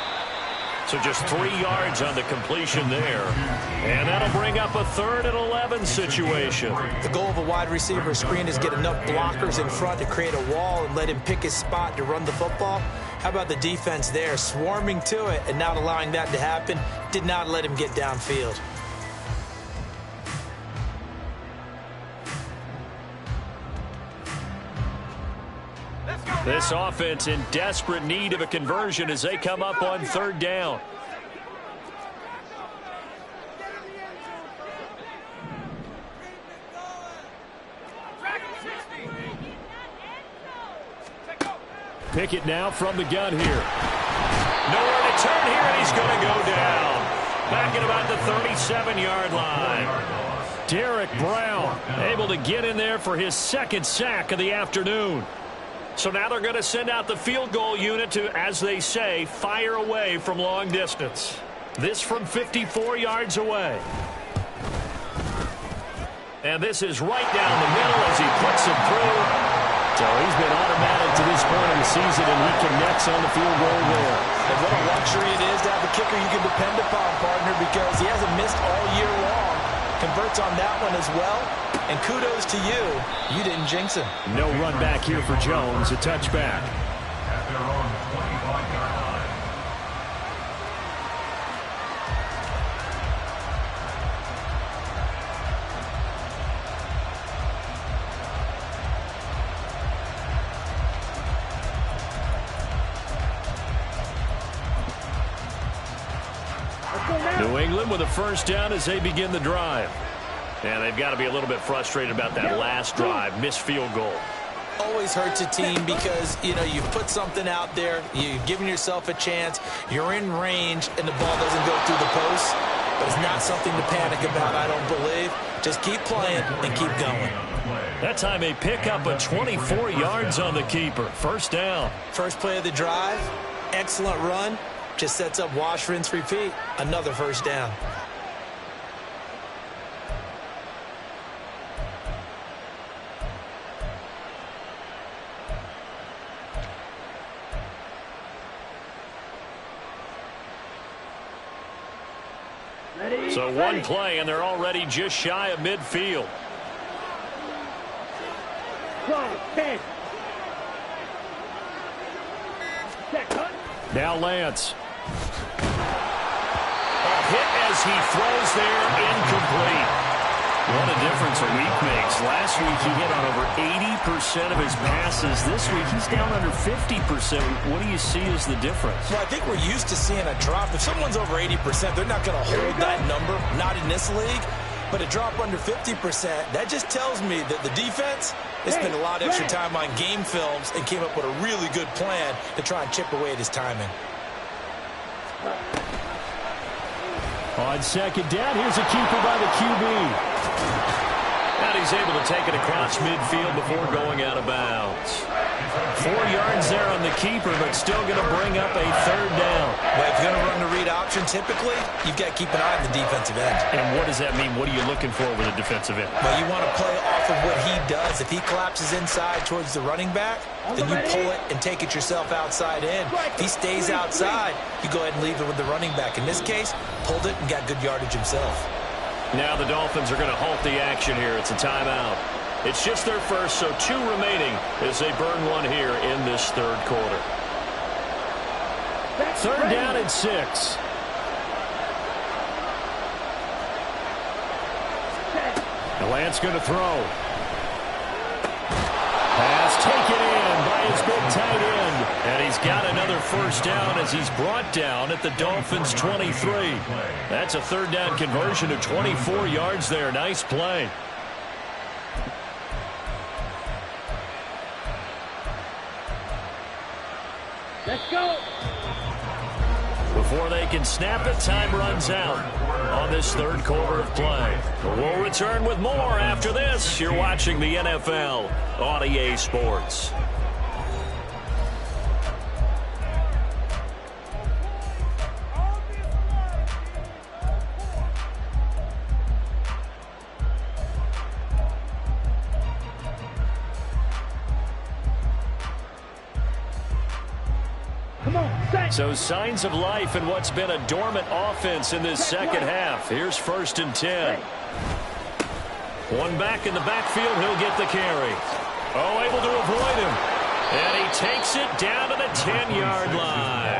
So just 3 yards on the completion there. And that'll bring up a 3rd and 11 situation. The goal of a wide receiver screen is get enough blockers in front to create a wall and let him pick his spot to run the football. How about the defense there, swarming to it and not allowing that to happen? Did not let him get downfield. This offense in desperate need of a conversion as they come up on 3rd down. Pickett now from the gun here. Nowhere to turn here, and he's going to go down. Back at about the 37-yard line. Derek Brown able to get in there for his 2nd sack of the afternoon. So now they're going to send out the field goal unit to, as they say, fire away from long distance. This from 54 yards away. And this is right down the middle as he puts it through. So he's been automatic to this point of the season, and he connects on the field goal there. And what a luxury it is to have a kicker you can depend upon, partner, because he hasn't missed all year long. Converts on that one as well. And kudos to you. You didn't jinx him. No run back here for Jones. A touchback. At their own 25-yard line. New England with a 1st down as they begin the drive. And they've got to be a little bit frustrated about that last drive. Missed field goal. Always hurts a team because, you know, you've put something out there. You've given yourself a chance. You're in range, and the ball doesn't go through the post. But it's not something to panic about, I don't believe. Just keep playing and keep going. That time a pickup of 24 yards on the keeper. 1st down. First play of the drive. Excellent run. Just sets up wash, rinse, repeat. Another 1st down. So one play, and they're already just shy of midfield. 10. Now Lance. A hit as he throws there, incomplete. What a difference a week makes. Last week he hit on over 80% of his passes. This week he's down under 50%. What do you see as the difference? Well, I think we're used to seeing a drop. If someone's over 80%, they're not going to hold that number, not in this league. But a drop under 50%, that just tells me that the defense has spent a lot of extra time on game films and came up with a really good plan to try and chip away at his timing. On 2nd down, here's a keeper by the QB. And he's able to take it across midfield before going out of bounds. 4 yards there on the keeper, but still going to bring up a 3rd down. Well, if you're going to run the read option, typically, you've got to keep an eye on the defensive end. And what does that mean? What are you looking for with a defensive end? Well, you want to play off of what he does. If he collapses inside towards the running back, then you pull it and take it yourself outside in. If he stays outside, you go ahead and leave it with the running back. In this case, pulled it and got good yardage himself. Now the Dolphins are going to halt the action here. It's a timeout. It's just their first, so 2 remaining as they burn one here in this 3rd quarter. 3rd down and 6. Now Lance going to throw. Pass taken in by his big tight end. And he's got another 1st down as he's brought down at the Dolphins' 23. That's a 3rd down conversion of 24 yards there. Nice play. Let's go. Before they can snap it, time runs out on this third quarter of play. We'll return with more after this. You're watching the NFL on EA Sports. So signs of life in what's been a dormant offense in this second half. Here's 1st and 10. One back in the backfield. He'll get the carry. Oh, able to avoid him. And he takes it down to the 10-yard line.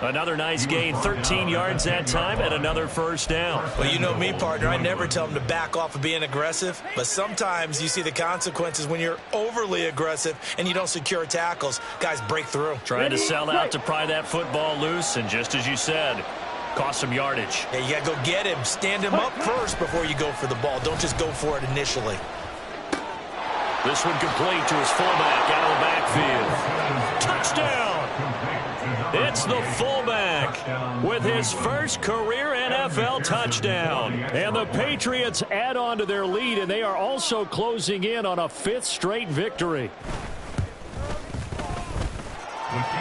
Another nice gain, 13 yards that time, and another first down. Well, you know me, partner. I never tell them to back off of being aggressive, but sometimes you see the consequences when you're overly aggressive and you don't secure tackles. Guys break through. Trying to sell out to pry that football loose, and just as you said, cost some yardage. Yeah, you got to go get him. Stand him up first before you go for the ball. Don't just go for it initially. This one complete to his fullback out of the backfield. Touchdown! It's the fullback with his first career NFL touchdown. And the Patriots add on to their lead, and they are also closing in on a 5th straight victory.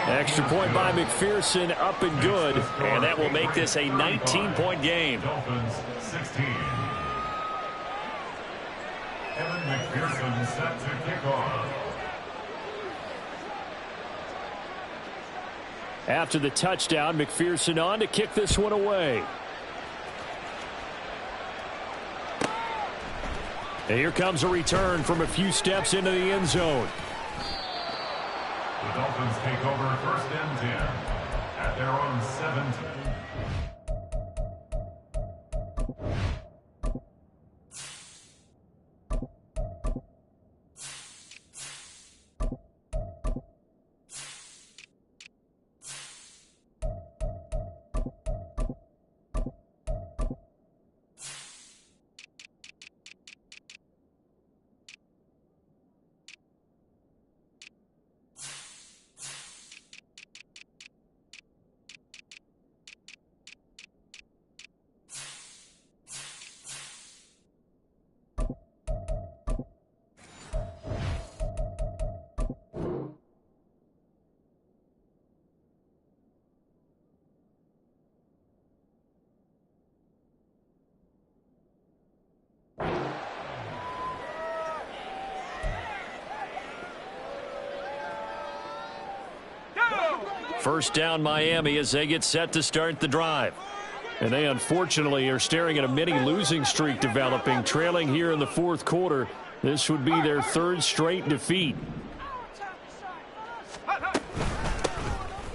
Extra point by McPherson, up and good. And that will make this a 19-point game. Dolphins 16. Evan McPherson set to kick off. After the touchdown, McPherson on to kick this one away. And here comes a return from a few steps into the end zone. The Dolphins take over 1st and 10 at their own 17. First down Miami as they get set to start the drive. And they unfortunately are staring at a mini losing streak developing, trailing here in the 4th quarter. This would be their 3rd straight defeat.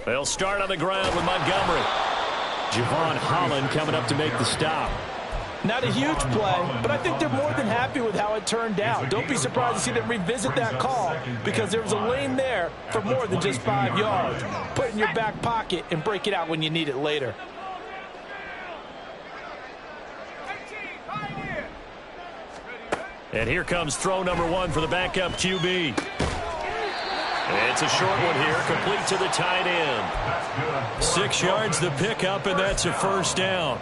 They'll start on the ground with Montgomery. Javon Holland coming up to make the stop. Not a huge play, but I think they're more than happy with how it turned out. Don't be surprised to see them revisit that call because there was a lane there for more than just 5 yards. Put it in your back pocket and break it out when you need it later. And here comes throw number 1 for the backup QB. It's a short one here, complete to the tight end. 6 yards the pickup, and that's a first down.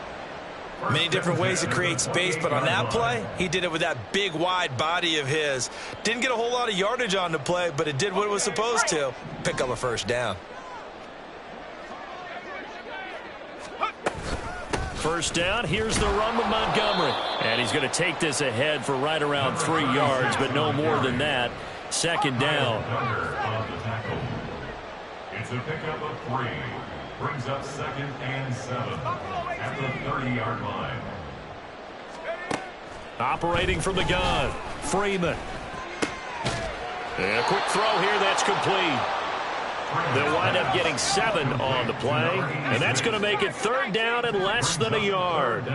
Many different ways to create space, but on that play, he did it with that big, wide body of his. Didn't get a whole lot of yardage on the play, but it did what it was supposed to. Pick up a first down. First down, here's the run with Montgomery. And he's going to take this ahead for right around 3 yards, but no more than that. Second down. It's a pickup of 3. Brings up 2nd and 7 at the 30-yard line. Operating from the gun, Freeman. And a quick throw here, that's complete. They'll wind up getting 7 on the play, and that's going to make it 3rd down and less than a yard.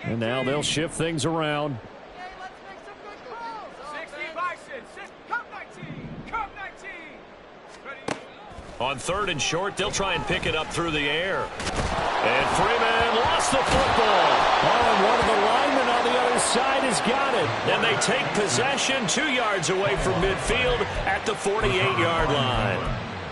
And now they'll shift things around. On 3rd and short, they'll try and pick it up through the air. And Freeman lost the football. Oh, and one of the linemen on the other side has got it. And they take possession 2 yards away from midfield at the 48-yard line.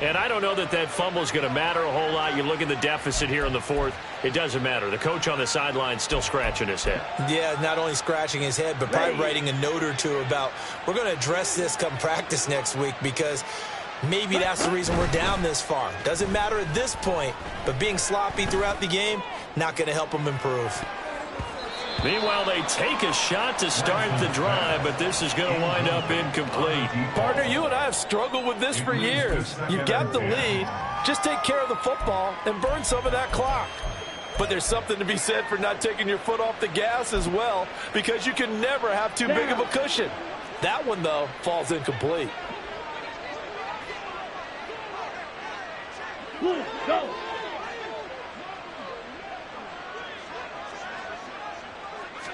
And I don't know that that fumble is going to matter a whole lot. You look at the deficit here in the fourth, it doesn't matter. The coach on the sideline still scratching his head. Yeah, not only scratching his head, but probably writing a note or two about, we're going to address this come practice next week, because maybe that's the reason we're down this far. Doesn't matter at this point, but being sloppy throughout the game, not going to help them improve. Meanwhile, they take a shot to start the drive, but this is going to wind up incomplete. Partner, you and I have struggled with this for years. You've got the lead. Just take care of the football and burn some of that clock. But there's something to be said for not taking your foot off the gas as well, because you can never have too big of a cushion. That one, though, falls incomplete. Go.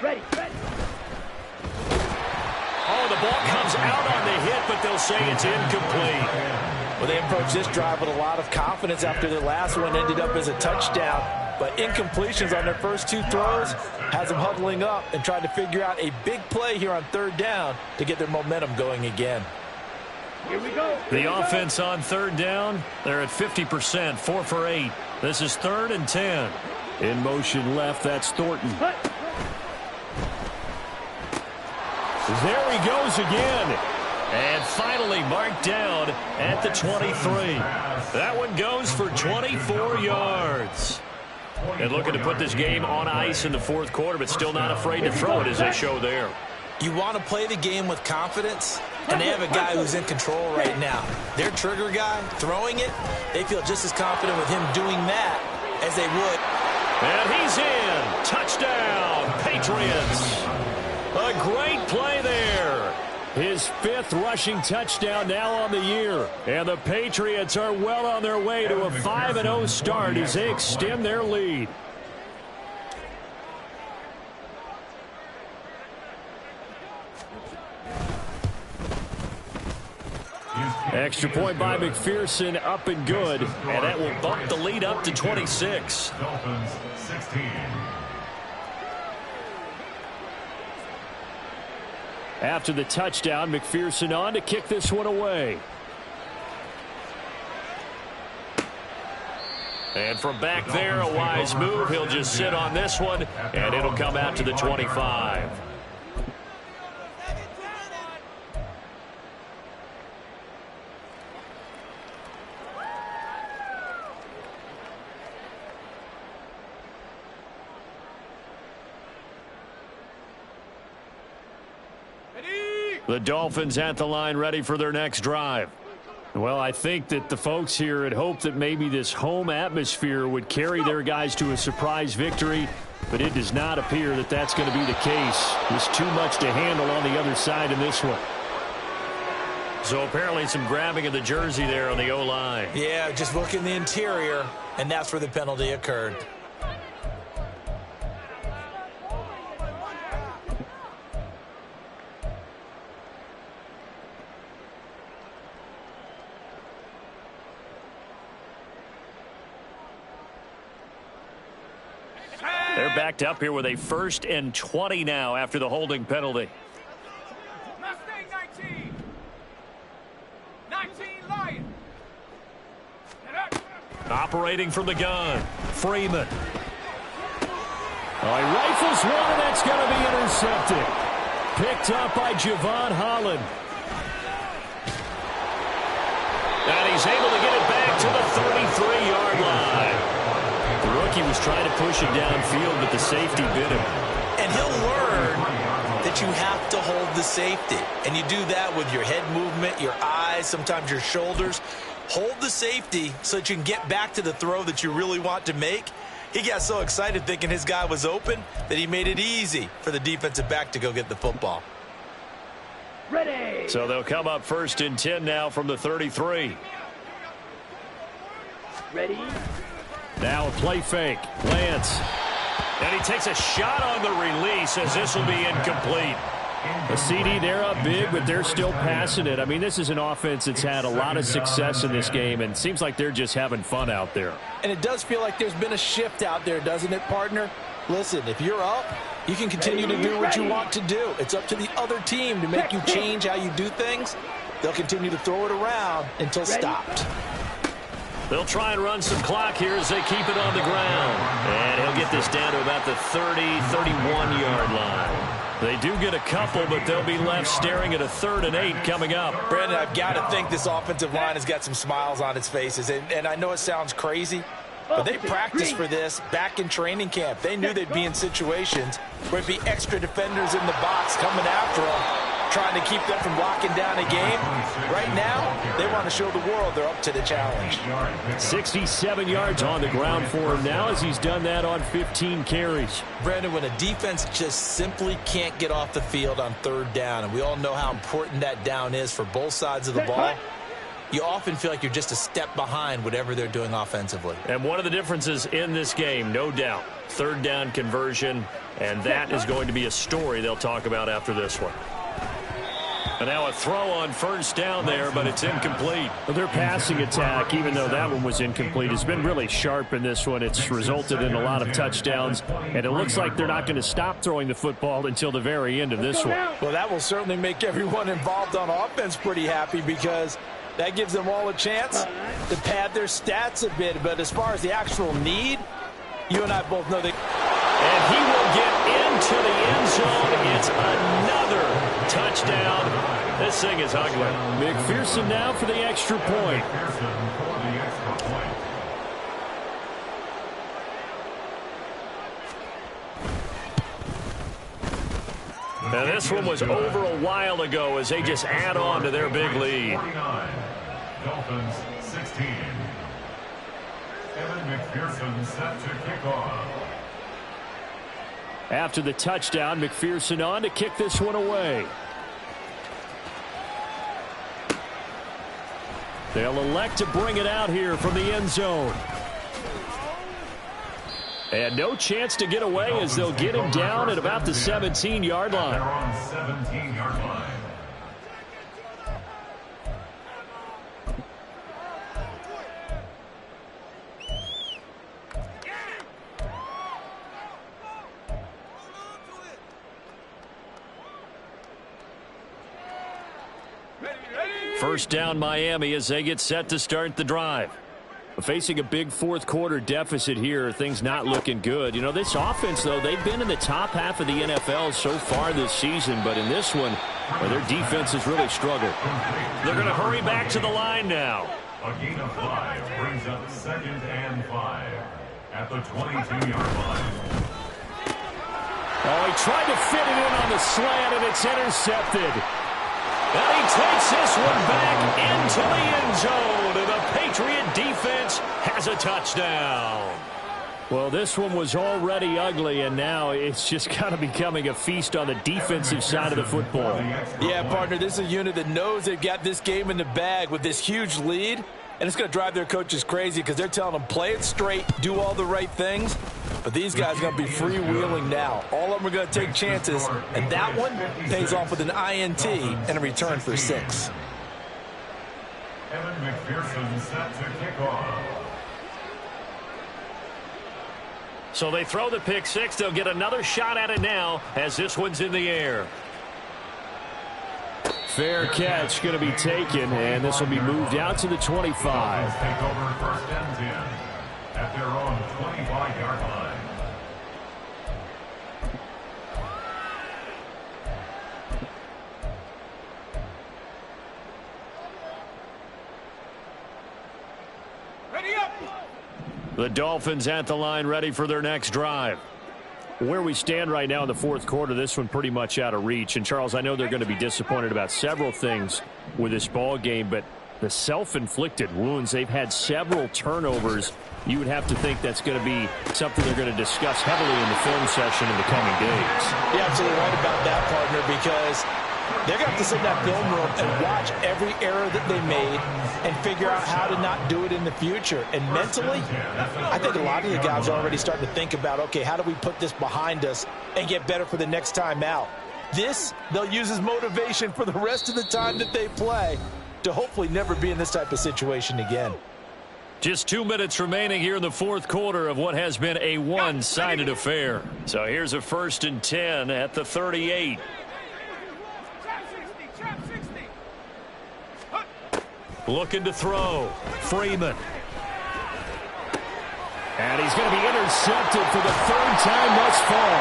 Ready. Oh, the ball comes out on the hit, but they'll say it's incomplete. Well, they approached this drive with a lot of confidence after their last one ended up as a touchdown. But incompletions on their first two throws has them huddling up and trying to figure out a big play here on third down to get their momentum going again. Here we go. The offense on third down, they're at 50%, 4 for 8. This is 3rd and 10. In motion left, that's Thornton. There he goes again. And finally marked down at the 23. That one goes for 24 yards. And looking to put this game on ice in the fourth quarter, but still not afraid to throw it as they show there. You want to play the game with confidence, and they have a guy who's in control right now. Their trigger guy, throwing it, they feel just as confident with him doing that as they would. And he's in. Touchdown, Patriots. A great play there. His 5th rushing touchdown now on the year. And the Patriots are well on their way to a 5-0 start as they extend their lead. Extra point by McPherson, up and good. And that will bump the lead up to 26. Dolphins 16. After the touchdown, McPherson on to kick this one away. And from back there, a wise move. He'll just sit on this one, and it'll come out to the 25. The Dolphins at the line ready for their next drive. Well, I think that the folks here had hoped that maybe this home atmosphere would carry their guys to a surprise victory, but it does not appear that that's going to be the case. There's too much to handle on the other side in this one. So apparently some grabbing of the jersey there on the O-line. Yeah, just look in the interior, and that's where the penalty occurred. They're backed up here with a 1st and 20 now after the holding penalty. Mustang 19. 19 Lion. Operating from the gun, Freeman. Oh, he rifles one, and that's going to be intercepted. Picked up by Javon Holland. And he's able to get it back to the 33-yard line. The rookie was trying to push it downfield, but the safety bit him. And he'll learn that you have to hold the safety. And you do that with your head movement, your eyes, sometimes your shoulders. Hold the safety so that you can get back to the throw that you really want to make. He got so excited thinking his guy was open that he made it easy for the defensive back to go get the football. Ready. So they'll come up 1st and 10 now from the 33. Ready. Now a play fake. Lance. And he takes a shot on the release as this will be incomplete. A CD, they're up big, but they're still passing it. I mean, this is an offense that's had a lot of success in this game, and it seems like they're just having fun out there. And it does feel like there's been a shift out there, doesn't it, partner? Listen, if you're up, you can continue to do what you want to do. It's up to the other team to make you change how you do things. They'll continue to throw it around until stopped. They'll try and run some clock here as they keep it on the ground. And he'll get this down to about the 30, 31-yard line. They do get a couple, but they'll be left staring at a 3rd and 8 coming up. Brandon, I've got to think this offensive line has got some smiles on its faces. And I know it sounds crazy, but they practiced for this back in training camp. They knew they'd be in situations where it'd be extra defenders in the box coming after them, trying to keep them from locking down a game. Right now, they want to show the world they're up to the challenge. 67 yards on the ground for him now as he's done that on 15 carries. Brandon, when a defense just simply can't get off the field on 3rd down, and we all know how important that down is for both sides of the ball, you often feel like you're just a step behind whatever they're doing offensively. And one of the differences in this game, no doubt, 3rd down conversion, and that is going to be a story they'll talk about after this one. And now a throw on 1st down there, but it's incomplete. Well, their passing attack, even though that one was incomplete, has been really sharp in this one. It's resulted in a lot of touchdowns, and it looks like they're not going to stop throwing the football until the very end of this one. Well, that will certainly make everyone involved on offense pretty happy because that gives them all a chance to pad their stats a bit. But as far as the actual need, you and I both know that. And he will get into the end zone. It's another touchdown. This thing is ugly. McPherson now for the extra point. Now this one was over a while ago as they just add on to their big lead. Dolphins 16. Evan McPherson set to kick off. After the touchdown, McPherson on to kick this one away. They'll elect to bring it out here from the end zone. And no chance to get away as they'll get him down at about the 17-yard line. They're on 17-yard line. First down Miami as they get set to start the drive. Facing a big 4th quarter deficit here, things not looking good. You know, this offense, though, they've been in the top half of the NFL so far this season, but in this one, well, their defense has really struggled. They're going to hurry back to the line now. A gain of 5 brings up 2nd and 5 at the 22-yard line. Oh, he tried to fit it in on the slant, and it's intercepted. And he takes this one back into the end zone, and the Patriot defense has a touchdown. Well, this one was already ugly, and now it's just kind of becoming a feast on the defensive side of the football. Yeah, partner, this is a unit that knows they've got this game in the bag with this huge lead, and it's going to drive their coaches crazy because they're telling them play it straight, do all the right things. But these guys are going to be freewheeling now. All of them are going to take chances, and that one pays off with an INT and a return for 6. Evan McPherson set to kick off. So they throw the pick 6. They'll get another shot at it now as this one's in the air. Fair catch going to be taken, and this will be moved out to the 25. Take over 1st and 10 at their own 25-yard line. The Dolphins at the line ready for their next drive. Where we stand right now in the 4th quarter, this one pretty much out of reach. And, Charles, I know they're going to be disappointed about several things with this ball game, but the self-inflicted wounds, they've had several turnovers. You would have to think that's going to be something they're going to discuss heavily in the film session in the coming days. You're absolutely right about that, partner, because they're going to have to sit in that film room and watch every error that they made and figure out how to not do it in the future. And mentally, I think a lot of the guys are already starting to think about, okay, how do we put this behind us and get better for the next time out? This, they'll use as motivation for the rest of the time that they play to hopefully never be in this type of situation again. Just 2 minutes remaining here in the 4th quarter of what has been a one-sided affair. So here's a 1st and 10 at the 38. Looking to throw. Freeman. And he's going to be intercepted for the third time thus far.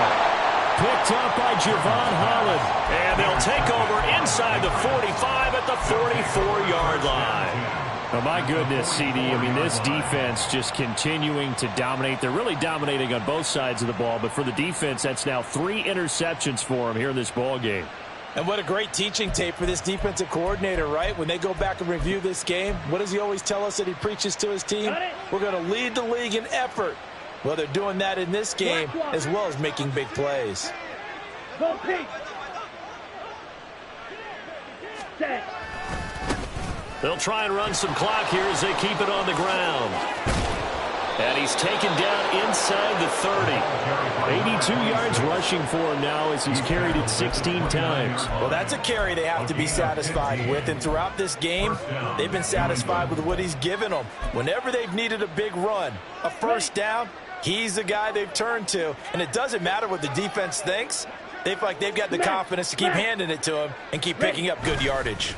Picked up by Javon Holland. And they'll take over inside the 45 at the 44-yard line. Oh, my goodness, CD. I mean, this defense just continuing to dominate. They're really dominating on both sides of the ball. But for the defense, that's now 3 interceptions for them here in this ball game. And what a great teaching tape for this defensive coordinator, right? When they go back and review this game, what does he always tell us that he preaches to his team? We're going to lead the league in effort. Well, they're doing that in this game as well as making big plays. Go Pete. Set. They'll try and run some clock here as they keep it on the ground. And he's taken down inside the 30. 82 yards rushing for him now as he's carried it 16 times. Well, that's a carry they have to be satisfied with. And throughout this game, they've been satisfied with what he's given them. Whenever they've needed a big run, a first down, he's the guy they've turned to. And it doesn't matter what the defense thinks. They feel like they've got the confidence to keep handing it to him and keep picking up good yardage.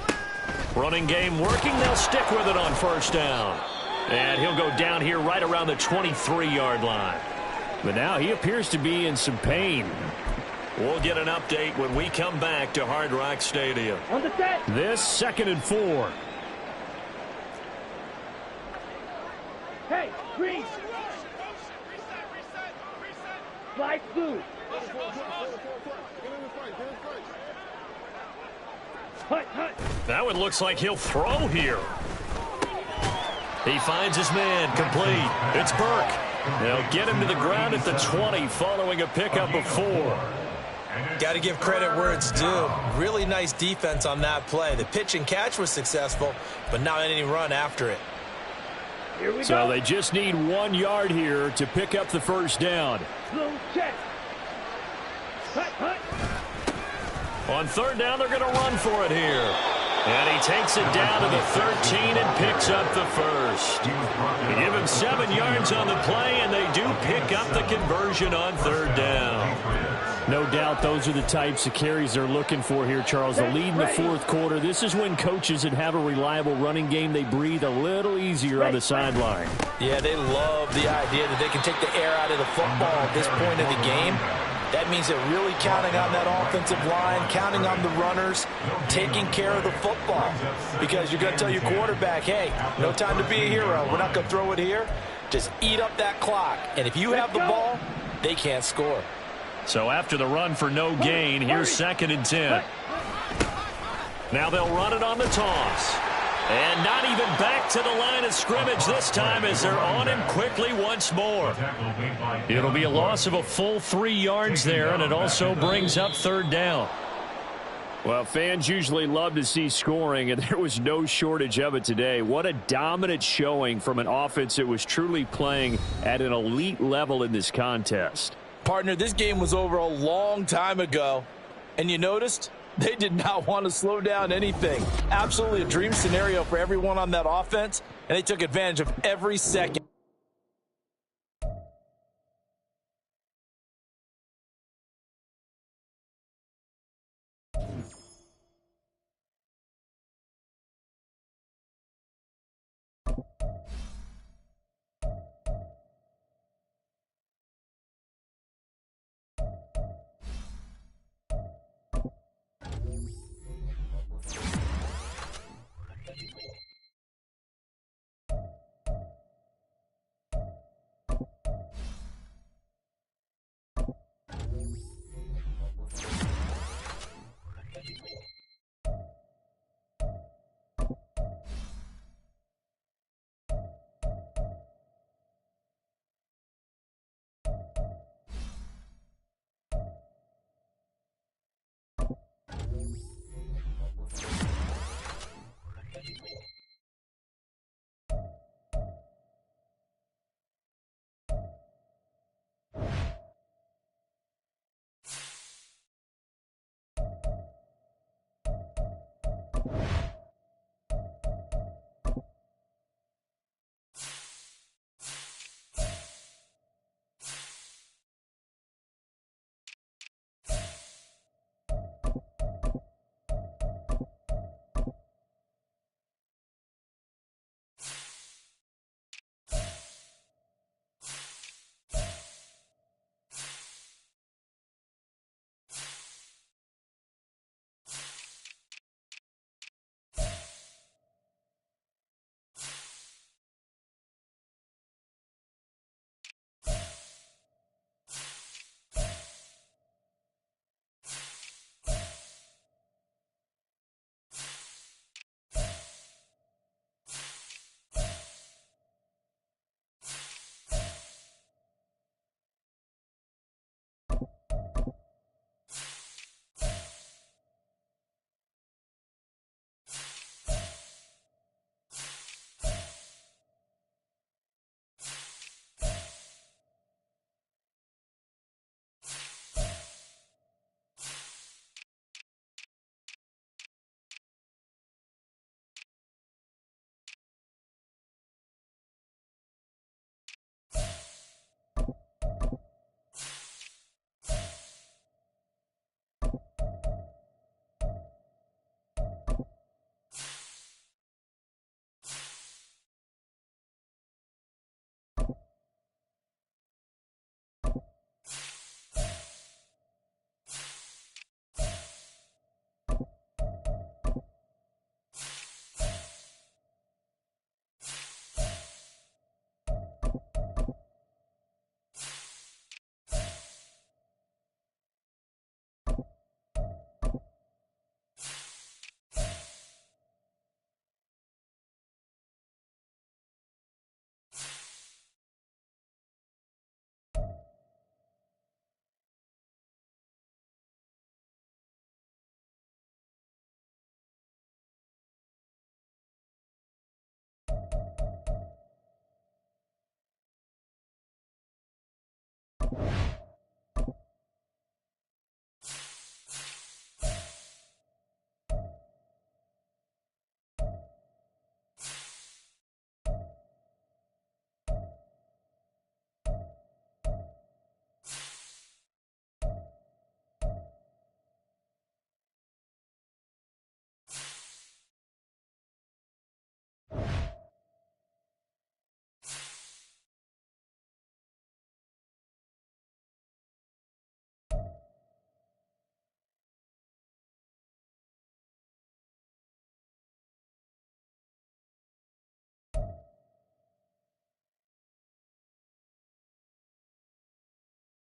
Running game working. They'll stick with it on first down. And he'll go down here right around the 23-yard line. But now he appears to be in some pain. We'll get an update when we come back to Hard Rock Stadium. On the set. This 2nd and 4. Hey, green. Fly blue. Hut, hut. That one looks like he'll throw here. He finds his man, complete. It's Burke. They'll get him to the ground at the 20 following a pickup of 4. Got to give credit where it's due. Really nice defense on that play. The pitch and catch was successful, but not any run after it. Here we So go. they just need 1 yard here to pick up the first down. Blue check. Hut, hut. On third down, they're going to run for it here. And he takes it down to the 13 and picks up the first. They give him 7 yards on the play, and they do pick up the conversion on third down. No doubt those are the types of carries they're looking for here, Charles. The lead in the fourth quarter. This is when coaches that have a reliable running game, they breathe a little easier on the sideline. Yeah, they love the idea that they can take the air out of the football at this point in the game. That means they're really counting on that offensive line, counting on the runners, taking care of the football. Because you're going to tell your quarterback, hey, no time to be a hero. We're not going to throw it here. Just eat up that clock. And if you have the ball, they can't score. So after the run for no gain, here's 2nd and 10. Now they'll run it on the toss. And not even back to the line of scrimmage this time as they're on him quickly once more. It'll be a loss of a full 3 yards there, and it also brings up third down. Well, fans usually love to see scoring, and there was no shortage of it today. What a dominant showing from an offense that was truly playing at an elite level in this contest. Partner, this game was over a long time ago, and you noticed they did not want to slow down anything. Absolutely a dream scenario for everyone on that offense, and they took advantage of every second.